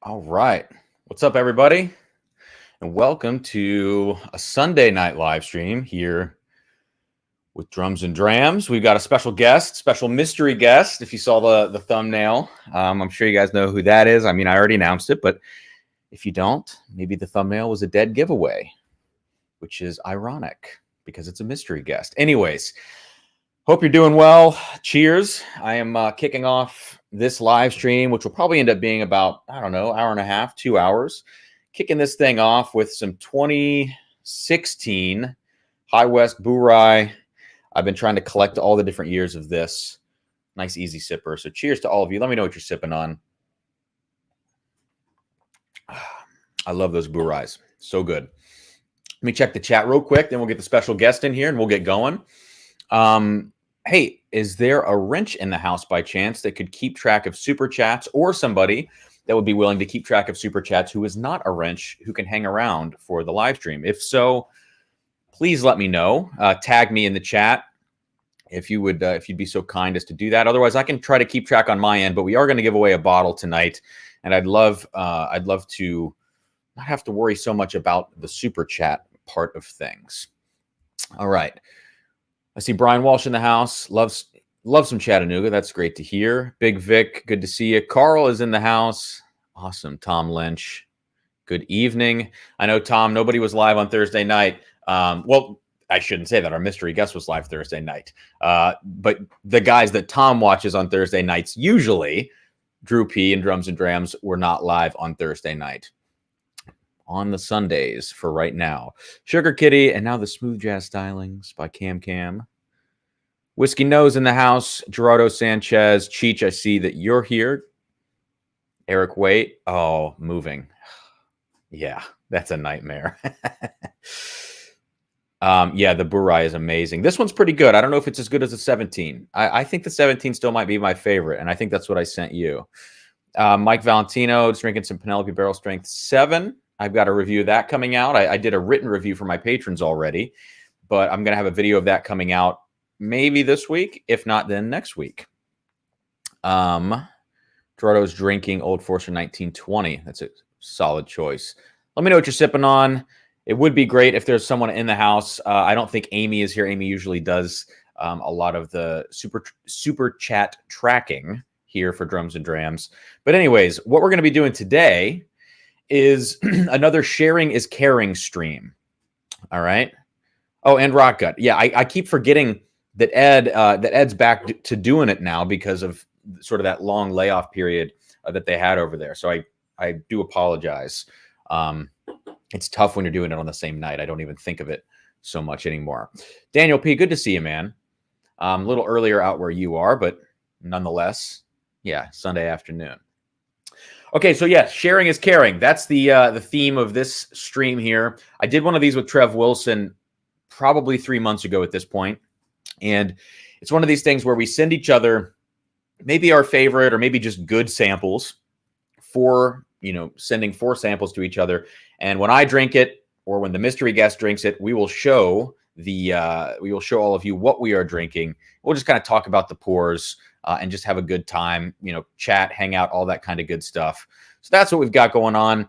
All right. What's up, everybody? And welcome to a Sunday night live stream here with Drums and Drams. We've got a special guest, special mystery guest. If you saw the thumbnail, I'm sure you guys know who that is. I mean, I already announced it, but if you don't, maybe the thumbnail was a dead giveaway, which is ironic because it's a mystery guest. Anyways, hope you're doing well. Cheers. I am kicking off this live stream, which will probably end up being about, I don't know, hour and a half, 2 hours. Kicking this thing off with some 2016 High West Boo Rye. I've been trying to collect all the different years of this. Nice, easy sipper. So cheers to all of you. Let me know what you're sipping on. I love those Boo Ryes. So good. Let me check the chat real quick. Then we'll get the special guest in here and we'll get going. Hey, is there a wrench in the house by chance that could keep track of super chats, or somebody that would be willing to keep track of super chats who is not a wrench who can hang around for the live stream? If so, please let me know. Tag me in the chat if you would, if you'd be so kind as to do that. Otherwise, I can try to keep track on my end. But we are going to give away a bottle tonight, and I'd love to not have to worry so much about the super chat part of things. All right. I see Brian Walsh in the house. Loves some Chattanooga. That's great to hear. Big Vic, good to see you. Carl is in the house. Awesome. Tom Lynch, good evening. I know, Tom, nobody was live on Thursday night. Well, I shouldn't say that. Our mystery guest was live Thursday night. But the guys that Tom watches on Thursday nights, usually Drew P and Drums and Drams, were not live on Thursday night. On the Sundays for right now. Sugar Kitty, and now the Smooth Jazz Stylings by Cam Cam. Whiskey Nose in the house. Gerardo Sanchez. Cheech, I see that you're here. Eric Waite. Oh, moving. Yeah, that's a nightmare. Yeah, the Boo Rye is amazing. This one's pretty good. I don't know if it's as good as the 17. I think the 17 still might be my favorite, and I think that's what I sent you. Mike Valentino, just drinking some Penelope Barrel Strength 7. I've got a review of that coming out. I did a written review for my patrons already, but I'm going to have a video of that coming out maybe this week. If not, then next week. Gerardo's drinking Old Forester 1920. That's a solid choice. Let me know what you're sipping on. It would be great if there's someone in the house. I don't think Amy is here. Amy usually does a lot of the super chat tracking here for Drums and Drams. But anyways, what we're going to be doing today is another sharing is caring stream. All right. Oh, and Rock Gut. Yeah, I keep forgetting that Ed's back to doing it now because of sort of that long layoff period that they had over there. So I do apologize. It's tough when you're doing it on the same night. I don't even think of it so much anymore. Daniel P., good to see you, man. A little earlier out where you are, but nonetheless, yeah, Sunday afternoon. Okay, so yes, sharing is caring. That's the theme of this stream here. I did one of these with Trev Wilson probably 3 months ago at this point, and it's one of these things where we send each other maybe our favorite or maybe just good samples for, sending 4 samples to each other. And when I drink it or when the mystery guest drinks it, we will show all of you what we are drinking. We'll just kind of talk about the pours and just have a good time, chat, hang out, all that kind of good stuff. So that's what we've got going on.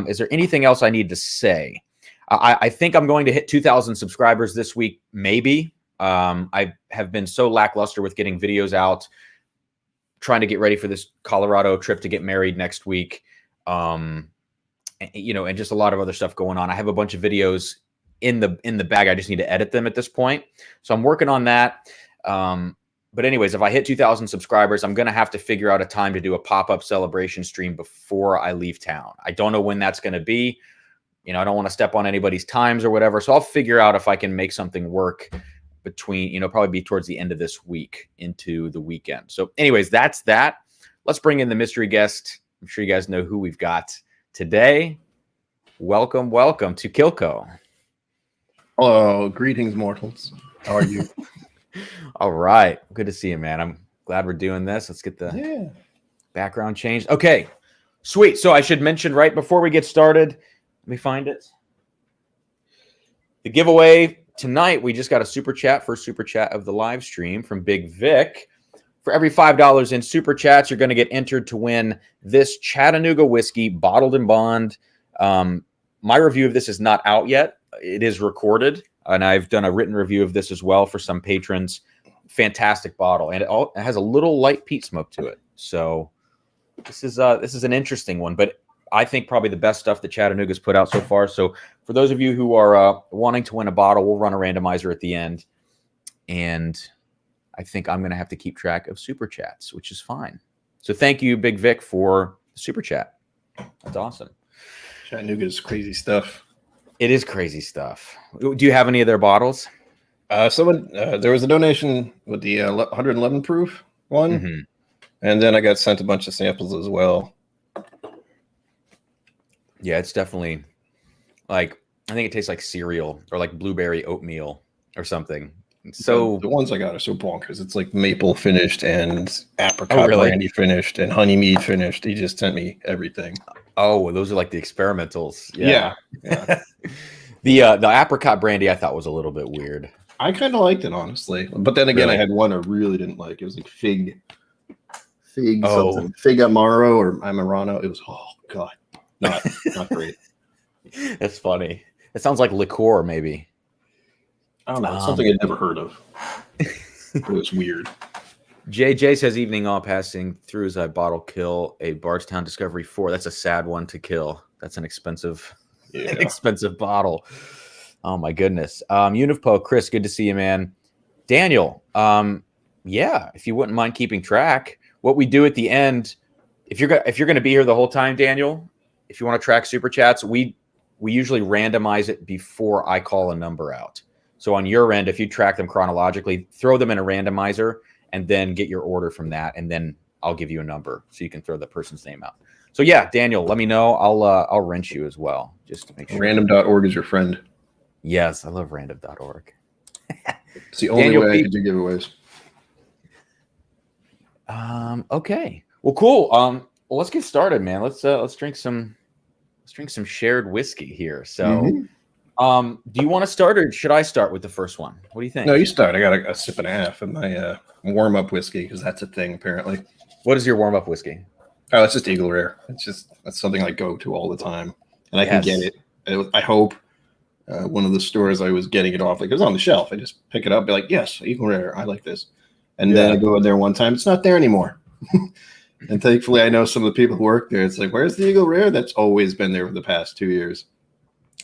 Is there anything else I need to say? I think I'm going to hit 2,000 subscribers this week, maybe. I have been so lackluster with getting videos out, trying to get ready for this Colorado trip to get married next week. And just a lot of other stuff going on. I have a bunch of videos in the bag. I just need to edit them at this point. So I'm working on that. But anyways, if I hit 2,000 subscribers, I'm going to have to figure out a time to do a pop-up celebration stream before I leave town. I don't know when that's going to be. I don't want to step on anybody's times or whatever. So I'll figure out if I can make something work between, probably be towards the end of this week into the weekend. So anyways, that's that. Let's bring in the mystery guest. I'm sure you guys know who we've got today. Welcome to Kilco. Hello, greetings, mortals. How are you? All right. Good to see you, man. I'm glad we're doing this. Let's get the background changed. Okay, sweet. So I should mention right before we get started, let me find it. The giveaway tonight, we just got a super chat, first super chat of the live stream from Big Vic. For every $5 in super chats, you're going to get entered to win this Chattanooga whiskey, bottled in bond. My review of this is not out yet. It is recorded, and I've done a written review of this as well for some patrons. Fantastic bottle, and it has a little light peat smoke to it. So this is an interesting one, but I think probably the best stuff that Chattanooga's put out so far. So for those of you who are wanting to win a bottle, we'll run a randomizer at the end, and I think I'm going to have to keep track of super chats, which is fine. So thank you, Big Vic, for the super chat. That's awesome. Chattanooga's crazy stuff. It is crazy stuff. Do you have any of their bottles? There was a donation with the 111 proof one, and then I got sent a bunch of samples as well. Yeah, it's definitely I think it tastes like cereal or like blueberry oatmeal or something. So the ones I got are so bonkers. It's like maple finished and apricot brandy finished and honey mead finished. He just sent me everything. Oh, those are like the experimentals. Yeah. The apricot brandy I thought was a little bit weird. I kind of liked it, honestly. But then again, I had one I really didn't like. It was like fig something. Fig Amaro or Amarano. It was, oh God, not great. That's funny. It sounds like liqueur, maybe. I don't know. Something I'd never heard of. It was weird. JJ says, evening all, passing through as I bottle kill a Bardstown Discovery 4. That's a sad one to kill. That's an expensive bottle. Oh my goodness. Unifpo, Chris, good to see you, man. Daniel, if you wouldn't mind keeping track, what we do at the end, if you're going to be here the whole time, Daniel, if you want to track super chats, we usually randomize it before I call a number out. So on your end, if you track them chronologically, throw them in a randomizer and then get your order from that, and then I'll give you a number so you can throw the person's name out. So yeah, Daniel, let me know. I'll wrench you as well, just to make sure. Random.org is your friend. Yes, I love random.org. It's the only way I can do giveaways. Okay. Well, cool. Well, let's get started, man. Let's drink some shared whiskey here. So, do you want to start, or should I start with the first one? What do you think? No, you start. I got a sip and a half of my warm-up whiskey, because that's a thing, apparently. What is your warm-up whiskey? Oh, it's just Eagle Rare. That's something I go to all the time, and I can get it. I hope one of the stores I was getting it off, like it was on the shelf. I just pick it up, be like, yes, Eagle Rare, I like this. And then I go in there one time, it's not there anymore. And thankfully, I know some of the people who work there. It's like, where's the Eagle Rare? That's always been there for the past 2 years.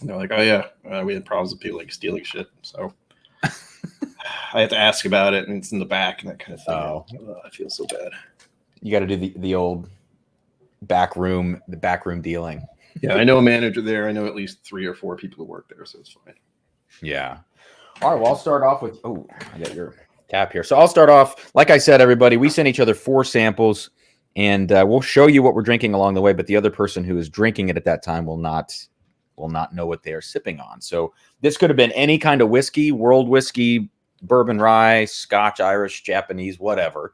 And they're like, oh yeah, we had problems with people like stealing shit. So I have to ask about it, and it's in the back and that kind of thing. Oh, I feel so bad. You got to do the old the backroom dealing. Yeah, I know a manager there. I know at least 3 or 4 people who work there, so it's fine. Yeah. All right. Well, I'll start off with. Oh, I got your tap here. So I'll start off. Like I said, everybody, we sent each other 4 samples, and we'll show you what we're drinking along the way. But the other person who is drinking it at that time will not know what they are sipping on. So this could have been any kind of whiskey, world whiskey, bourbon rye, Scotch, Irish, Japanese, whatever.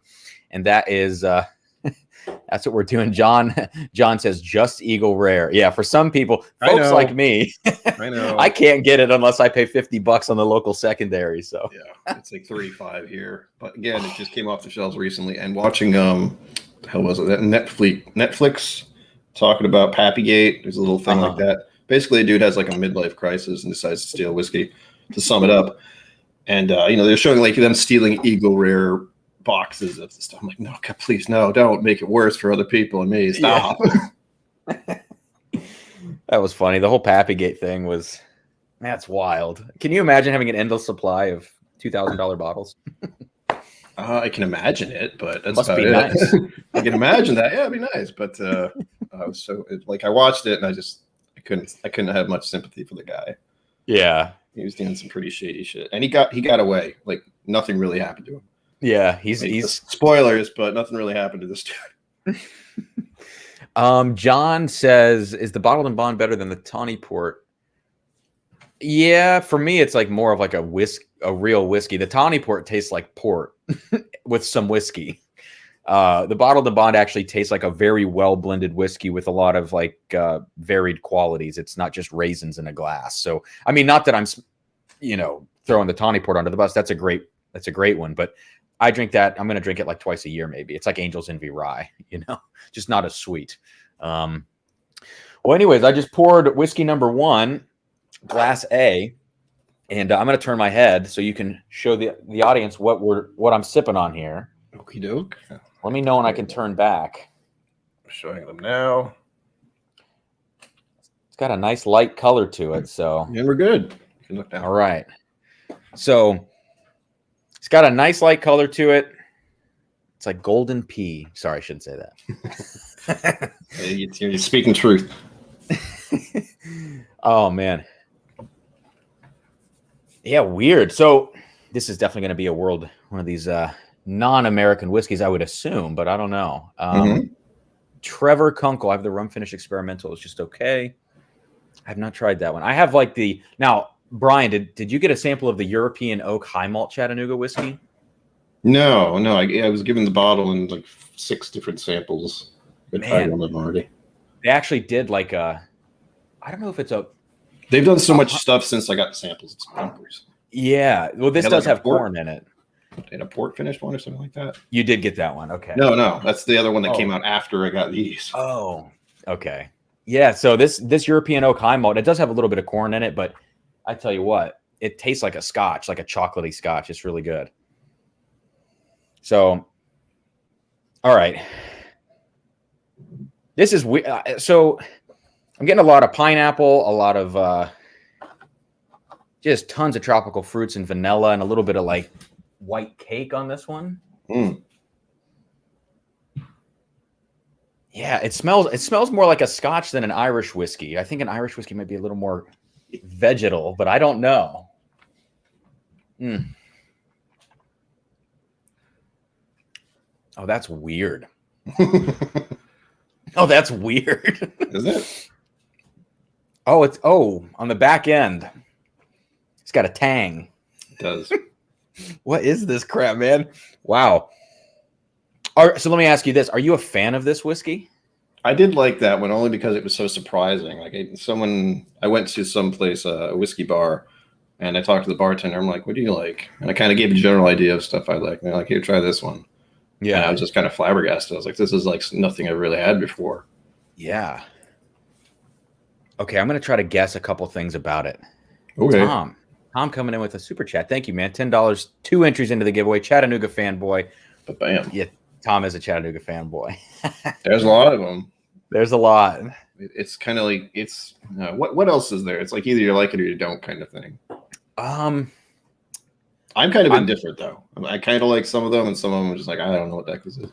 And that is. That's what we're doing. John says just Eagle Rare. Yeah, for some people, folks like me, I know. I can't get it unless I pay $50 on the local secondary. So yeah, it's like 35 here. But again, it just came off the shelves recently. And watching the hell was it? That Netflix talking about Pappygate. There's a little thing like that. Basically, a dude has like a midlife crisis and decides to steal whiskey. To sum it up, and they're showing like them stealing Eagle Rare boxes of stuff. I'm like, no, please, no, don't make it worse for other people and me. Stop. Yeah. That was funny. The whole Pappygate thing was, that's wild. Can you imagine having an endless supply of $2,000 bottles? I can imagine it, but that's must be it. Nice. I can imagine that. Yeah, it'd be nice. But I was I watched it and I couldn't have much sympathy for the guy. Yeah, he was doing some pretty shady shit, and he got away. Like nothing really happened to him. Yeah, he's spoilers, but nothing really happened to this dude. John says, is the bottled and bond better than the tawny port? Yeah, for me, it's like more of like a real whiskey. The tawny port tastes like port with some whiskey. The bottled and bond actually tastes like a very well blended whiskey with a lot of like varied qualities. It's not just raisins in a glass. So, I mean, not that I'm, throwing the tawny port under the bus. That's a great one, but I drink that. I'm going to drink it like twice a year, maybe. It's like Angel's Envy rye, just not as sweet. Well, anyways, I just poured whiskey number 1, glass A, and I'm going to turn my head so you can show the audience what I'm sipping on here. Okie doke. Let me know when I can turn back. I'm showing them now. It's got a nice light color to it, so. Yeah, we're good. You can look down. All right. So it's got a nice light color to it. It's like golden pea. Sorry, I shouldn't say that. You're speaking truth. Oh, man. Yeah, weird. So this is definitely going to be one of these non-American whiskeys, I would assume, but I don't know. Trevor Kunkel. I have the rum finish experimental. It's just okay. I have not tried that one. I have like now, Brian, did you get a sample of the European Oak High Malt Chattanooga whiskey? No. I was given the bottle in like 6 different samples. I tried one of them already. They actually did like I don't know if it's They've done so much stuff since I got the samples. It's bonkers. Yeah. Well, this does have corn in it. And a port finished one or something like that. You did get that one. Okay. No. That's the other one that came out after I got these. Oh, okay. Yeah. So this European Oak High Malt, it does have a little bit of corn in it, but I tell you what, it tastes like a scotch, like a chocolatey scotch. It's really good. So, all right. This is so I'm getting a lot of pineapple, a lot of just tons of tropical fruits and vanilla, and a little bit of like white cake on this one. Yeah, it smells more like a scotch than an Irish whiskey. I think an Irish whiskey might be a little more vegetal, but I don't know. Oh, that's weird. Oh, that's weird. Is it? Oh, on the back end. It's got a tang. It does. What is this crap, man? Wow. So let me ask you this. Are you a fan of this whiskey? I did like that one only because it was so surprising. Like I went to some place, a whiskey bar, and I talked to the bartender. I'm like, what do you like? And I kind of gave a general idea of stuff I like. And they're like, here, try this one. Yeah. And I was just kind of flabbergasted. I was like, this is like nothing I've really had before. Yeah. Okay, I'm going to try to guess a couple things about it. Okay. Tom coming in with a super chat. Thank you, man. $10, 2 entries into the giveaway. Chattanooga fanboy. But bam. Yeah, Tom is a Chattanooga fanboy. There's a lot of them. There's a lot. It's kind of like what else is there? It's like either you like it or you don't kind of thing. I'm kind of indifferent though. I kind of like some of them, and some of them are just like I don't know what the heck this is.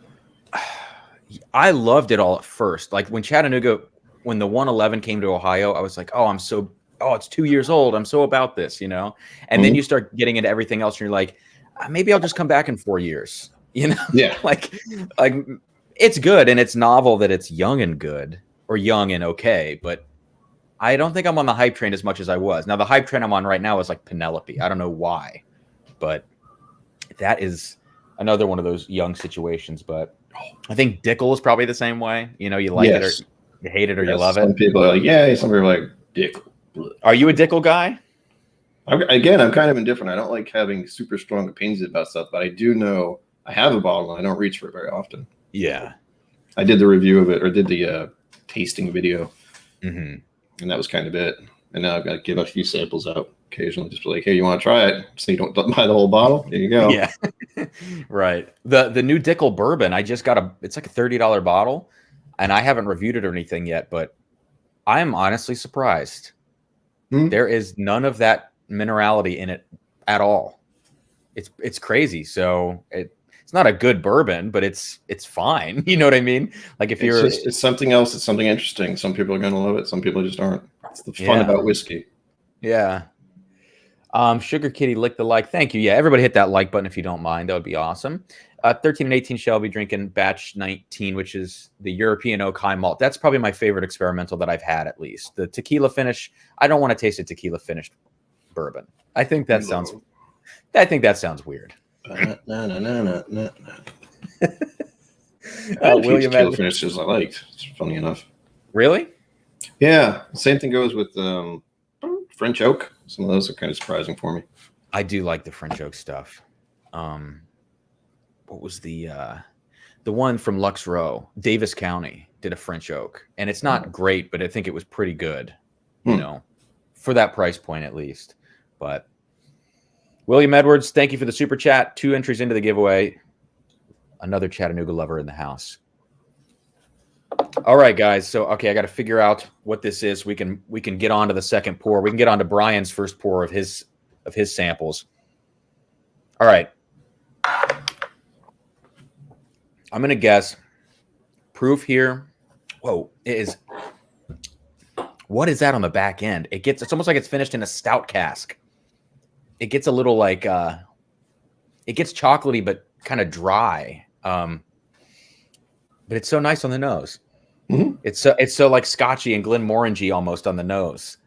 I loved it all at first. Like when Chattanooga, when the 111 came to Ohio, I was like, oh, it's 2 years old. I'm so about this, And then you start getting into everything else and you're like, maybe I'll just come back in 4 years, Yeah. like it's good. And it's novel that it's young and good or young and okay. But I don't think I'm on the hype train as much as I was. Now the hype train I'm on right now is like Penelope. I don't know why, but that is another one of those young situations. But I think Dickel is probably the same way. You like it or you hate it or you love it. Some people are like, yeah. Some people are like, Dickel. Are you a Dickel guy? I'm kind of indifferent. I don't like having super strong opinions about stuff, but I do know I have a bottle and I don't reach for it very often. Yeah. I did the review of it or did the tasting video. Mm-hmm. And that was kind of it. And now I've got to give a few samples out occasionally. Just be like, hey, you want to try it? So you don't buy the whole bottle. There you go. Yeah. Right. The new Dickel bourbon, I just got it's like a $30 bottle. And I haven't reviewed it or anything yet, but I'm honestly surprised. There is none of that minerality in it at all. It's crazy. So it's not a good bourbon, but it's fine. You know what I mean? Like if it's something else. It's something interesting. Some people are going to love it. Some people just aren't. It's the fun about whiskey. Yeah. Sugar Kitty lick the like. Thank you. Yeah. Everybody hit that like button if you don't mind. That would be awesome. 13 and 18 Shelby drinking batch 19, which is the European oak high malt. That's probably my favorite experimental that I've had, at least. The tequila finish. I don't want to taste a tequila finished bourbon. I think that sounds weird. William tequila finishes I liked. It's funny enough. Really? Yeah. Same thing goes with French oak. Some of those are kind of surprising for me. I do like the French oak stuff. What was the one from Lux Row? Davis County did a French oak, and it's not great, but I think it was pretty good, for that price point at least. But William Edwards, thank you for the super chat. 2 entries into the giveaway. Another Chattanooga lover in the house. All right, guys. So, okay, I got to figure out what this is. We can get on to the second pour. We can get on to Brian's first pour of his samples. All right. I'm going to guess proof here. Whoa, what is that on the back end? It's almost like it's finished in a stout cask. It gets a little like, it gets chocolatey, but kind of dry. But it's so nice on the nose. Mm-hmm. It's so like Scotchy and Glenmorangie almost on the nose.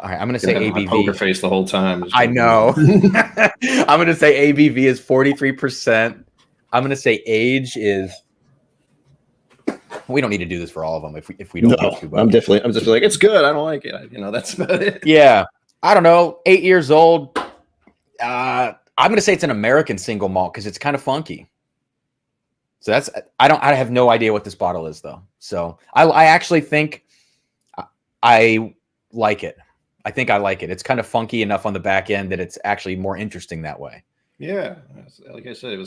All right, I'm going to say ABV. Poker face the whole time. I know. I'm going to say ABV is 43%. I'm going to say age is. We don't need to do this for all of them if we don't. No, I'm just like, it's good. I don't like it. That's about it. Yeah, I don't know. 8 years old. I'm going to say it's an American single malt because it's kind of funky. So I have no idea what this bottle is though. So I actually think I like it. I think I like it. It's kind of funky enough on the back end that it's actually more interesting that way. Yeah. Like I said,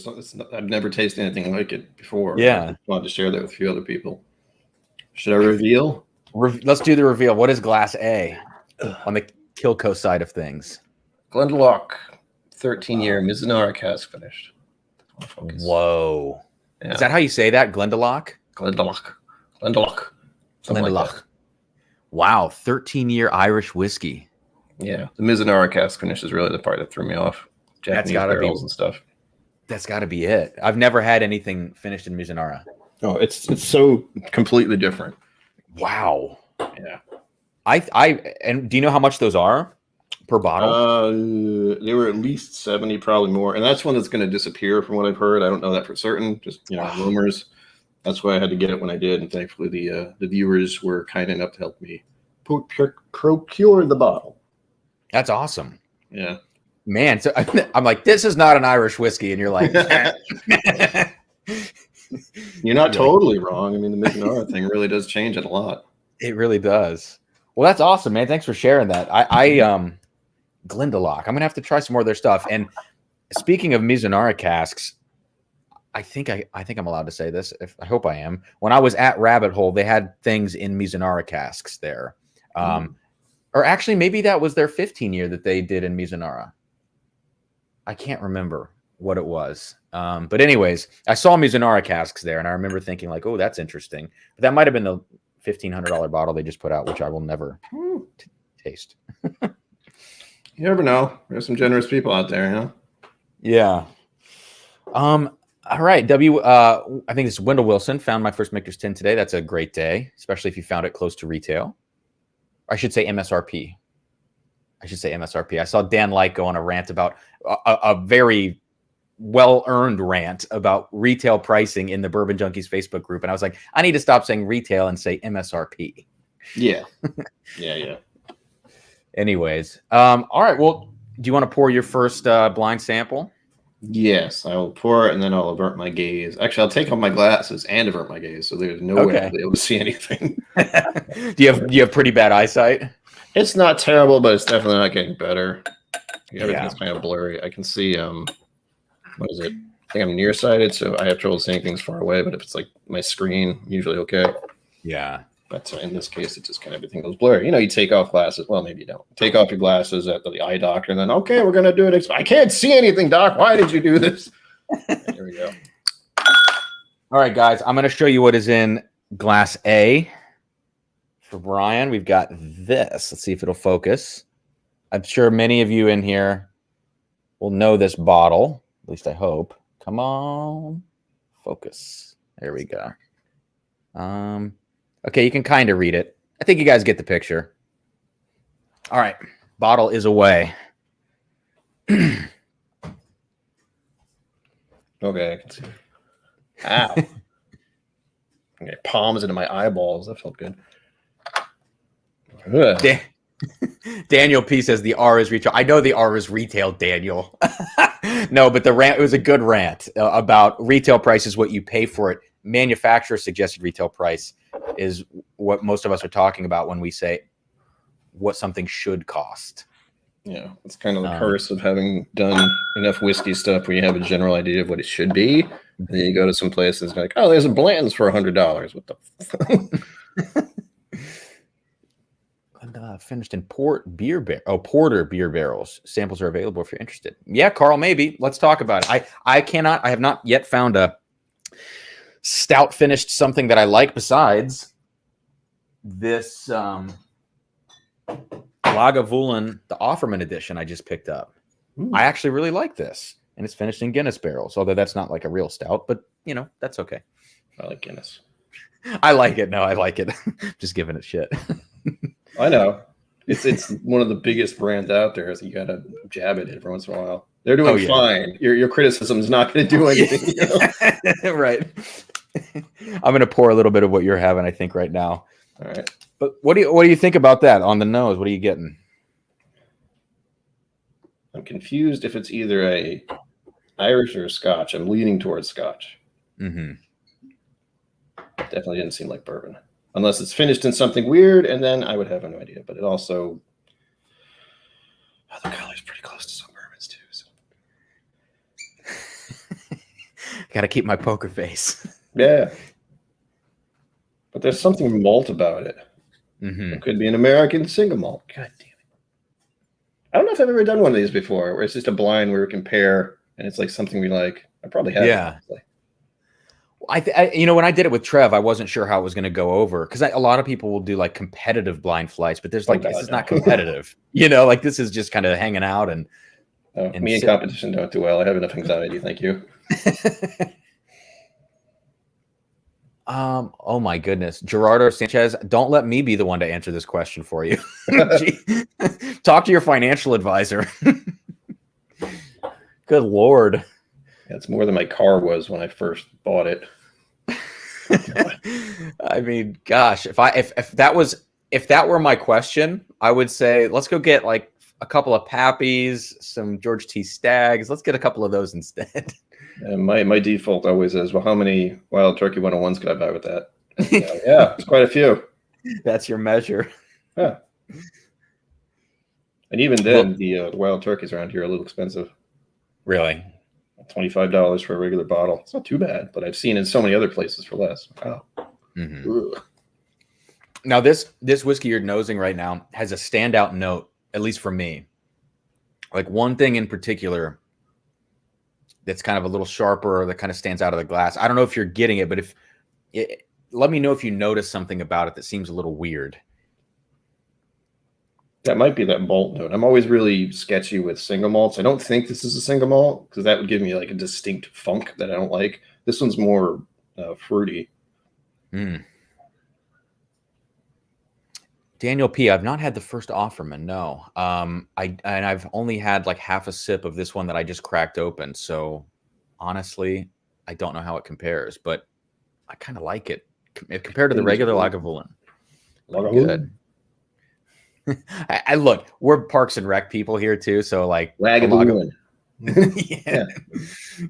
I've never tasted anything like it before. Yeah. I wanted to share that with a few other people. Should I reveal? Let's do the reveal. What is Glass A on the Kilco side of things? Glendalough, 13-year Mizunara cask finished. Whoa. Yeah. Is that how you say that? Glendalough? Glendalough. Like wow, 13-year Irish whiskey. Yeah, the Mizunara cask finish is really the part that threw me off. Japanese barrels and stuff. That's got to be it. I've never had anything finished in Mizunara. Oh, it's so completely different. Wow. Yeah. And do you know how much those are per bottle? They were at least 70, probably more. And that's one that's going to disappear from what I've heard. I don't know that for certain. Just rumors. That's why I had to get it when I did, and thankfully the viewers were kind enough to help me procure the bottle. That's awesome. Yeah, man. So I'm like, this is not an Irish whiskey, and you're like, you're not totally wrong. I mean, the Mizunara thing really does change it a lot. It really does. Well, that's awesome, man. Thanks for sharing that. Glendalough. I'm gonna have to try some more of their stuff. And speaking of Mizunara casks. I think I'm allowed to say this. I hope I am. When I was at Rabbit Hole, they had things in Mizunara casks there. Or actually, maybe that was their 15-year that they did in Mizunara. I can't remember what it was. But anyways, I saw Mizunara casks there, and I remember thinking like, oh, that's interesting. But that might have been the $1,500 bottle they just put out, which I will never taste. You never know. There's some generous people out there, you know? Yeah. All right. I think it's Wendell Wilson found my first Michter's tin today. That's a great day, especially if you found it close to retail. I should say MSRP. I saw Dan Light go on a rant about a very well-earned rant about retail pricing in the Bourbon Junkies Facebook group. And I was like, I need to stop saying retail and say MSRP. Yeah. Yeah. Anyways. All right. Well, do you want to pour your first blind sample? Yes, I will pour it and then I'll avert my gaze. Actually, I'll take off my glasses and avert my gaze, so there's no way I'll be able to see anything. Do you have pretty bad eyesight? It's not terrible, but it's definitely not getting better. Everything's kind of blurry. I can see what is it? I think I'm nearsighted, so I have trouble seeing things far away. But if it's like my screen, usually okay. Yeah. But in this case, it just kind of everything goes blurry. You know, you take off glasses. Well, maybe you don't. Take off your glasses at the eye doctor, and then, okay, we're going to do it. I can't see anything, doc. Why did you do this? Here we go. All right, guys. I'm going to show you what is in glass A. For Brian, we've got this. Let's see if it'll focus. I'm sure many of you in here will know this bottle. At least I hope. Come on. Focus. There we go. Okay, you can kind of read it. I think you guys get the picture. All right, bottle is away. Okay, I can see. Ow. Okay, palms into my eyeballs. That felt good. Daniel P says the R is retail. I know the R is retail, Daniel. No, but the rant, it was a good rant about retail price is what you pay for it. Manufacturer suggested retail price is what most of us are talking about when we say what something should cost. Yeah, it's kind of the curse of having done enough whiskey stuff where you have a general idea of what it should be. And then you go to some places like, oh, there's a Blanton's for $100. What the finished in porter beer barrels. Samples are available if you're interested. Yeah, Carl, maybe. Let's talk about it. I have not yet found a stout finished something that I like besides this Lagavulin, the Offerman edition I just picked up. Ooh. I actually really like this, and it's finished in Guinness barrels, although that's not like a real stout, but you know, that's okay. I like Guinness. I like it. No, I like it. Just giving it shit. I know. It's one of the biggest brands out there, so you gotta jab it every once in a while. They're doing fine. Your criticism is not going to do anything. You know? Right. I'm going to pour a little bit of what you're having, I think, right now. All right. But what do you think about that on the nose? What are you getting? I'm confused if it's either a Irish or a Scotch. I'm leaning towards Scotch. Mm-hmm. Definitely didn't seem like bourbon, unless it's finished in something weird, and then I would have no idea. But it also, the color's pretty close to some bourbons too. So. Got to keep my poker face. Yeah. But there's something malt about it. Mm-hmm. It could be an American single malt. God damn it. I don't know if I've ever done one of these before, where it's just a blind where we compare, and it's like something we like. I probably have. Yeah. You know, when I did it with Trev, I wasn't sure how it was going to go over, because a lot of people will do like competitive blind flights, but there's like, this is not competitive. You know, like this is just kind of hanging out and me and competition don't do well. I have enough anxiety. Thank you. Oh my goodness. Gerardo Sanchez, don't let me be the one to answer this question for you. Talk to your financial advisor. Good Lord. That's more than my car was when I first bought it. I mean, gosh, if that were my question, I would say, let's go get like a couple of Pappies, some George T. Staggs. Let's get a couple of those instead. And my default always is, well, how many Wild Turkey 101s could I buy with that? Yeah, it's quite a few. That's your measure. Yeah. And even then, the Wild Turkeys around here are a little expensive. Really? $25 for a regular bottle. It's not too bad, but I've seen in so many other places for less. Wow. Mm-hmm. Now, this whiskey you're nosing right now has a standout note, at least for me. Like one thing in particular that's kind of a little sharper, that kind of stands out of the glass. I don't know if you're getting it, but let me know if you notice something about it that seems a little weird. That might be that malt note. I'm always really sketchy with single malts. I don't think this is a single malt because that would give me like a distinct funk that I don't like. This one's more fruity. Daniel P, I've not had the first Offerman. No. I've only had like half a sip of this one that I just cracked open. So honestly, I don't know how it compares, but I kind of like it compared to the regular Lagavulin. Good. I look, we're Parks and Rec people here too, so like Lagavulin. Yeah.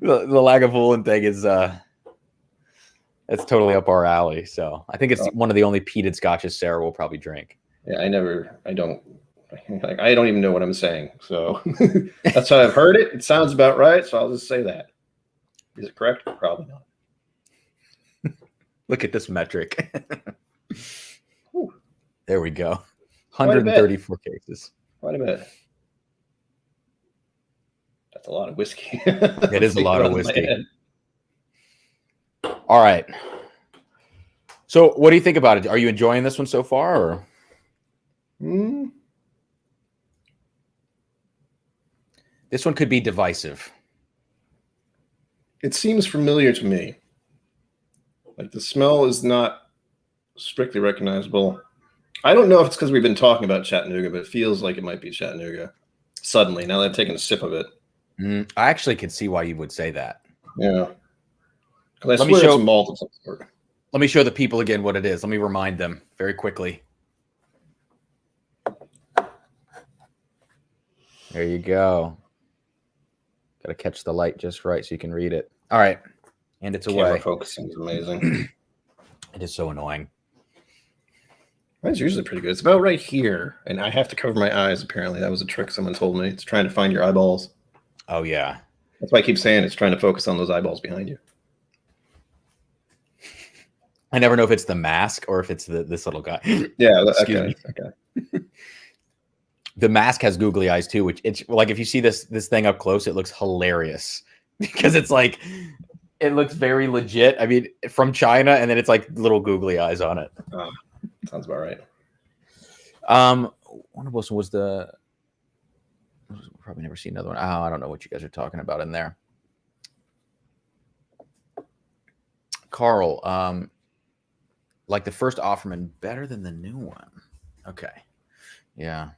The Lagavulin thing is it's totally up our alley. So I think it's one of the only peated scotches Sarah will probably drink. Yeah, I don't even know what I'm saying. So that's how I've heard it. It sounds about right, so I'll just say that. Is it correct? Probably not. Look at this metric. There we go. 134 cases. Quite a bit. That's a lot of whiskey. It is a lot of whiskey. All right. So what do you think about it? Are you enjoying this one so far? Or? This one could be divisive. It seems familiar to me. Like the smell is not strictly recognizable. I don't know if it's because we've been talking about Chattanooga, but it feels like it might be Chattanooga suddenly, now that I've taken a sip of it. I actually can see why you would say that. Yeah. Because I swear it's a malt of some sort. Let me show the people again what it is. Let me remind them very quickly. There you go. Got to catch the light just right so you can read it. All right. And it's away. Camera focusing is amazing. It is so annoying. Mine's usually pretty good. It's about right here, and I have to cover my eyes, apparently. That was a trick someone told me. It's trying to find your eyeballs. Oh, yeah. That's why I keep saying it's trying to focus on those eyeballs behind you. I never know if it's the mask or if it's this little guy. Yeah, okay. The mask has googly eyes, too, which it's like if you see this thing up close, it looks hilarious because it's like it looks very legit. I mean, from China, and then it's like little googly eyes on it. Sounds about right. Wonderful was the. We'll probably never see another one. Oh, I don't know what you guys are talking about in there. Carl, like the first Offerman, better than the new one. Okay, yeah.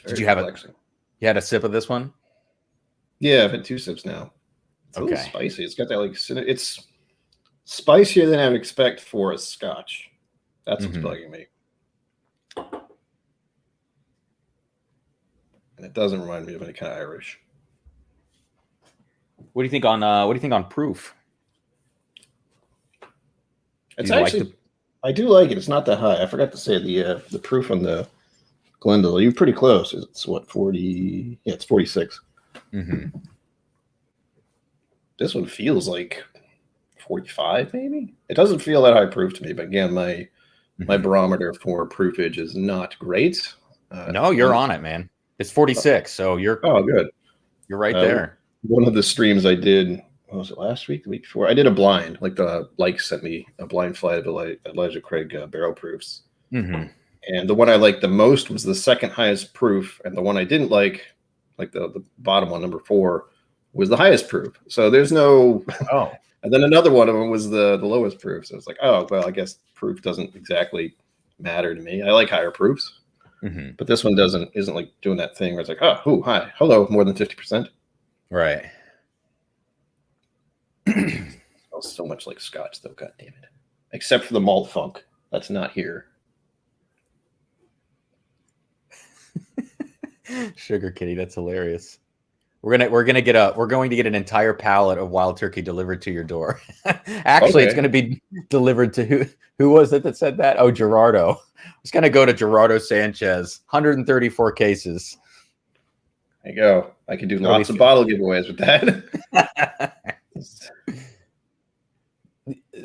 Did you have You had a sip of this one? Yeah, I've had 2 sips now. It's a little Okay. spicy. It's got that like it's spicier than I would expect for a scotch. That's what's bugging me. And it doesn't remind me of any kind of Irish. What do you think on proof? It's actually I do like it. It's not that high. I forgot to say the proof on the Glendale. You're pretty close. It's what, 40? Yeah, it's 46. This one feels like 45, maybe. It doesn't feel that high proof to me, but again, my barometer for proofage is not great. No, you're on it, man. It's 46, so you're good. You're right there. One of the streams I did, what was it, last week, the week before? I did a blind. Like the sent me a blind flight of Elijah Craig barrel proofs. And the one I liked the most was the second highest proof, and the one I didn't like the bottom one, number 4, was the highest proof. So there's no. And then another one of them was the lowest proof. So it's like, oh, well, I guess proof doesn't exactly matter to me. I like higher proofs, but this one isn't like doing that thing where it's like, oh, hi, hello, more than 50%. Right. Smells so much like scotch, though. God damn it! Except for the malt funk, that's not here. Sugar Kitty, that's hilarious. We're going to get an entire pallet of wild turkey delivered to your door. Actually, It's going to be delivered to who was it that said that? Oh, Gerardo. It's going to go to Gerardo Sanchez. 134 cases. There you go. I could do lots of bottle giveaways with that.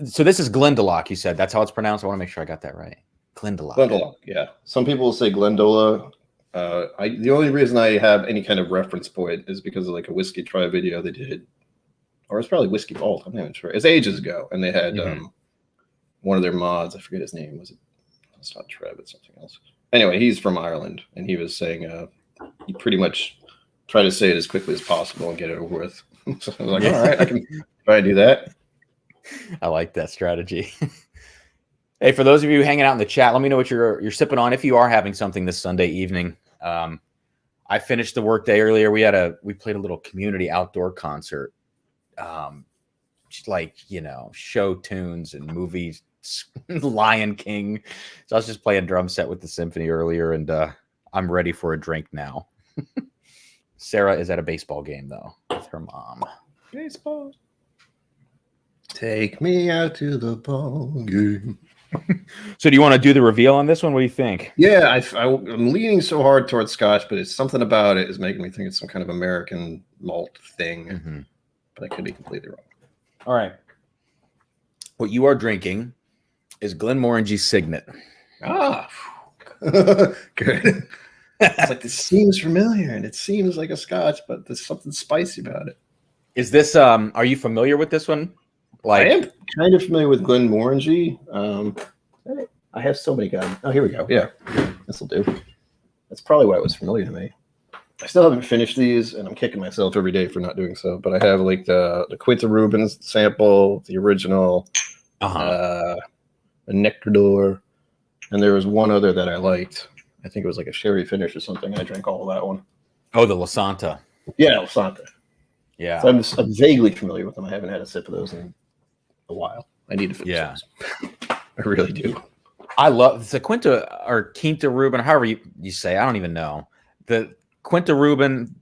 So this is Glendalough, you said. That's how it's pronounced. I want to make sure I got that right. Glendalough. Yeah. Some people will say Glendola. The only reason I have any kind of reference point is because of like a Whiskey Try video they did, or it's probably Whiskey Vault. I'm not even sure. It's ages ago, and they had one of their mods. I forget his name. It's not Trev. It's something else. Anyway, he's from Ireland, and he was saying he pretty much try to say it as quickly as possible and get it over with. So I was like, all right, I can try to do that. I like that strategy. Hey, for those of you hanging out in the chat, let me know what you're sipping on if you are having something this Sunday evening. I finished the workday earlier. We played a little community outdoor concert, just like, you know, show tunes and movies, Lion King. So I was just playing drum set with the symphony earlier, and I'm ready for a drink now. Sarah is at a baseball game though with her mom. Baseball. Take me out to the ball game. So do you want to do the reveal on this one? What do you think? Yeah, I'm leaning so hard towards Scotch, but it's something about it is making me think it's some kind of American malt thing. But I could be completely wrong. All right. What you are drinking is Glenmorangie Signet. Ah, good. It's like, this seems familiar, and it seems like a Scotch, but there's something spicy about it. Is this? Are you familiar with this one? Like, I am kind of familiar with Glenmorangie. I have so many guys. Oh, here we go. Yeah, this will do. That's probably why it was familiar to me. I still haven't finished these, and I'm kicking myself every day for not doing so. But I have like the Quinta Rubens sample, the original, a Nectador, and there was one other that I liked. I think it was like a sherry finish or something. I drank all of that one. Oh, the La Santa. Yeah, La Santa. Yeah. So I'm vaguely familiar with them. I haven't had a sip of those in a while. I need to finish those. I really do. I love the Quinta or Quinta Ruben, however you say. I don't even know. The Quinta Ruben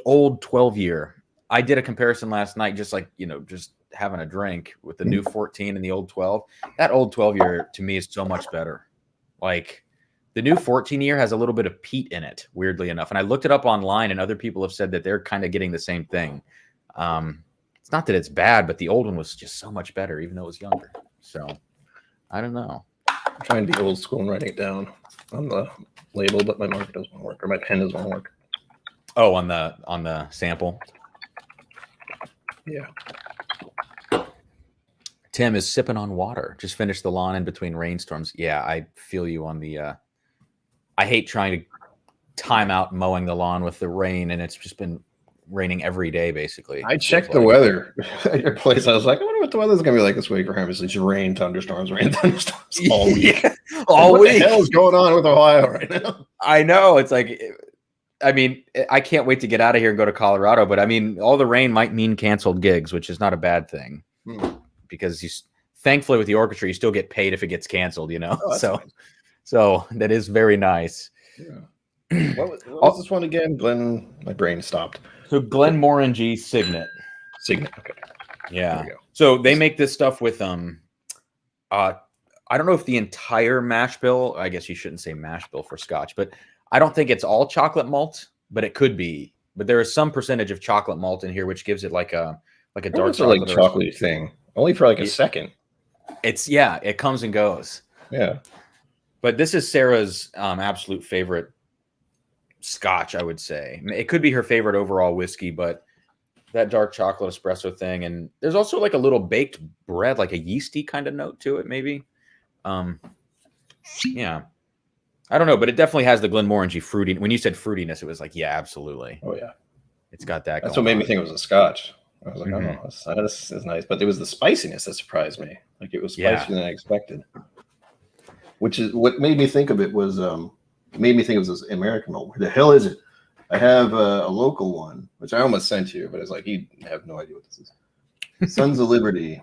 old 12-year. I did a comparison last night, just like, you know, just having a drink with the new 14 and the old 12. That old 12-year to me is so much better. Like, the new 14-year has a little bit of peat in it, weirdly enough. And I looked it up online, and other people have said that they're kind of getting the same thing. It's not that it's bad, but the old one was just so much better, even though it was younger. So, I don't know. I'm trying to be old school and writing it down on the label, but my marker doesn't work, or my pen doesn't work. Oh, on the sample? Yeah. Tim is sipping on water. Just finished the lawn in between rainstorms. Yeah, I feel you on the I hate trying to time out mowing the lawn with the rain, and it's just been raining every day, basically. I checked the weather at your place. I was like, I wonder what the weather's going to be like this week. Or obviously, just rain, thunderstorms all week. All week. What the hell is going on with Ohio right now? I know. It's like, I mean, I can't wait to get out of here and go to Colorado. But I mean, all the rain might mean canceled gigs, which is not a bad thing. Because thankfully with the orchestra, you still get paid if it gets canceled, you know? Oh, so that is very nice. Yeah. What was this one again? My brain stopped. So Glenmorangie Signet. Okay. Yeah. So they make this stuff with I don't know if the entire mash bill, I guess you shouldn't say mash bill for Scotch, but I don't think it's all chocolate malt, but it could be. But there is some percentage of chocolate malt in here, which gives it like a dark chocolate, like chocolatey thing. Only for like a second. It comes and goes. Yeah. But this is Sarah's absolute favorite Scotch, I would say. It could be her favorite overall whiskey, but that dark chocolate espresso thing, and there's also like a little baked bread, like a yeasty kind of note to it, maybe. Yeah. I don't know, but it definitely has the Glenmorangie fruity. When you said fruitiness, it was like, yeah, absolutely. Oh yeah. It's got that. That's what made me think it was a Scotch. I was like, oh, this is nice. But it was the spiciness that surprised me. Like, it was spicier than I expected. Which is what made me think of it was this American malt. Where the hell is it? I have a local one, which I almost sent you, but it's like, you have no idea what this is. Sons of Liberty.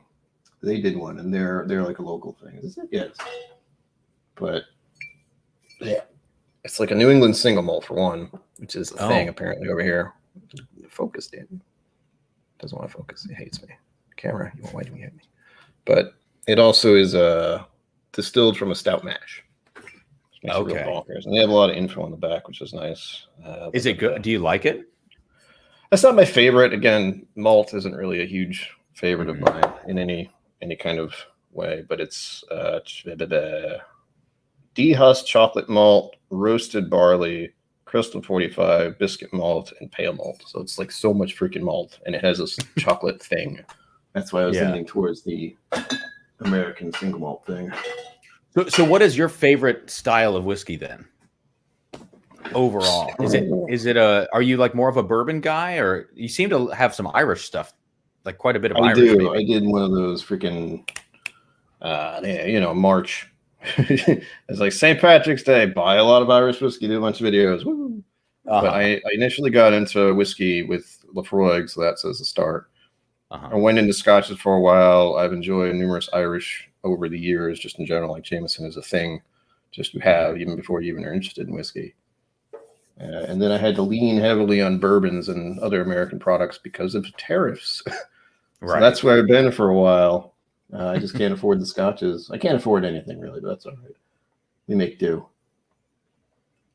They did one, and they're like a local thing. Is it? Yes. But yeah. It's like a New England single malt for one, which is a thing apparently over here. Focus, Dan. Doesn't want to focus. It hates me. Camera, why do you hate me? But it also is distilled from a stout mash. Okay. And they have a lot of info on the back, which is nice. Is it good? Do you like it? That's not my favorite. Again, malt isn't really a huge favorite of mine in any kind of way, but it's dehusked chocolate malt, roasted barley, Crystal 45, biscuit malt, and pale malt. So it's like so much freaking malt, and it has this chocolate thing. That's why I was leaning towards the American single malt thing. So what is your favorite style of whiskey then? Overall, is it are you like more of a bourbon guy, or you seem to have some Irish stuff, like quite a bit of Irish? Do. I did one of those freaking, March. It's like St. Patrick's Day. Buy a lot of Irish whiskey. Do a bunch of videos. Woo. But I initially got into whiskey with Lafroig, so that's as a start. I went into scotches for a while. I've enjoyed numerous Irish over the years, just in general. Like Jameson is a thing, just to have even before you even are interested in whiskey. And then I had to lean heavily on bourbons and other American products because of tariffs. So that's where I've been for a while. I just can't afford the scotches. I can't afford anything really, but that's all right. We make do.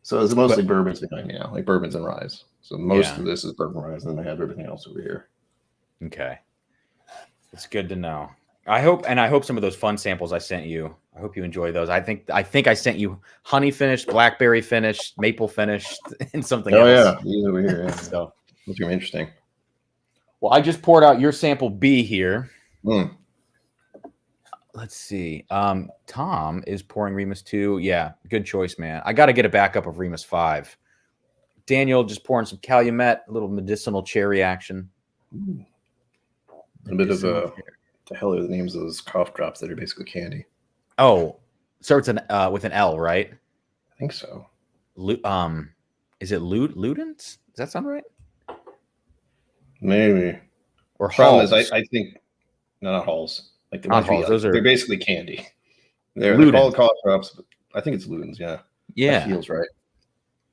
So it's mostly bourbons behind me now, like bourbons and rye. So most of this is bourbon rye, and then I have everything else over here. Okay, it's good to know. I hope some of those fun samples I sent you, I hope you enjoy those. I think I sent you honey finished, blackberry finished, maple finished, and something else. Oh yeah, these over here. Yeah. So that's gonna be interesting. Well, I just poured out your sample B here. Let's see. Tom is pouring Remus 2. Yeah, good choice, man. I got to get a backup of Remus 5. Daniel just pouring some Calumet, a little medicinal cherry action. A bit of the hell are the names of those cough drops that are basically candy? Oh, starts with an L, right? I think so. Is it Ludens? Does that sound right? Maybe. Or problem is, I think not Halls. Like the ones they're basically candy. They're called cough drops, but I think it's Ludens. Yeah, that feels right.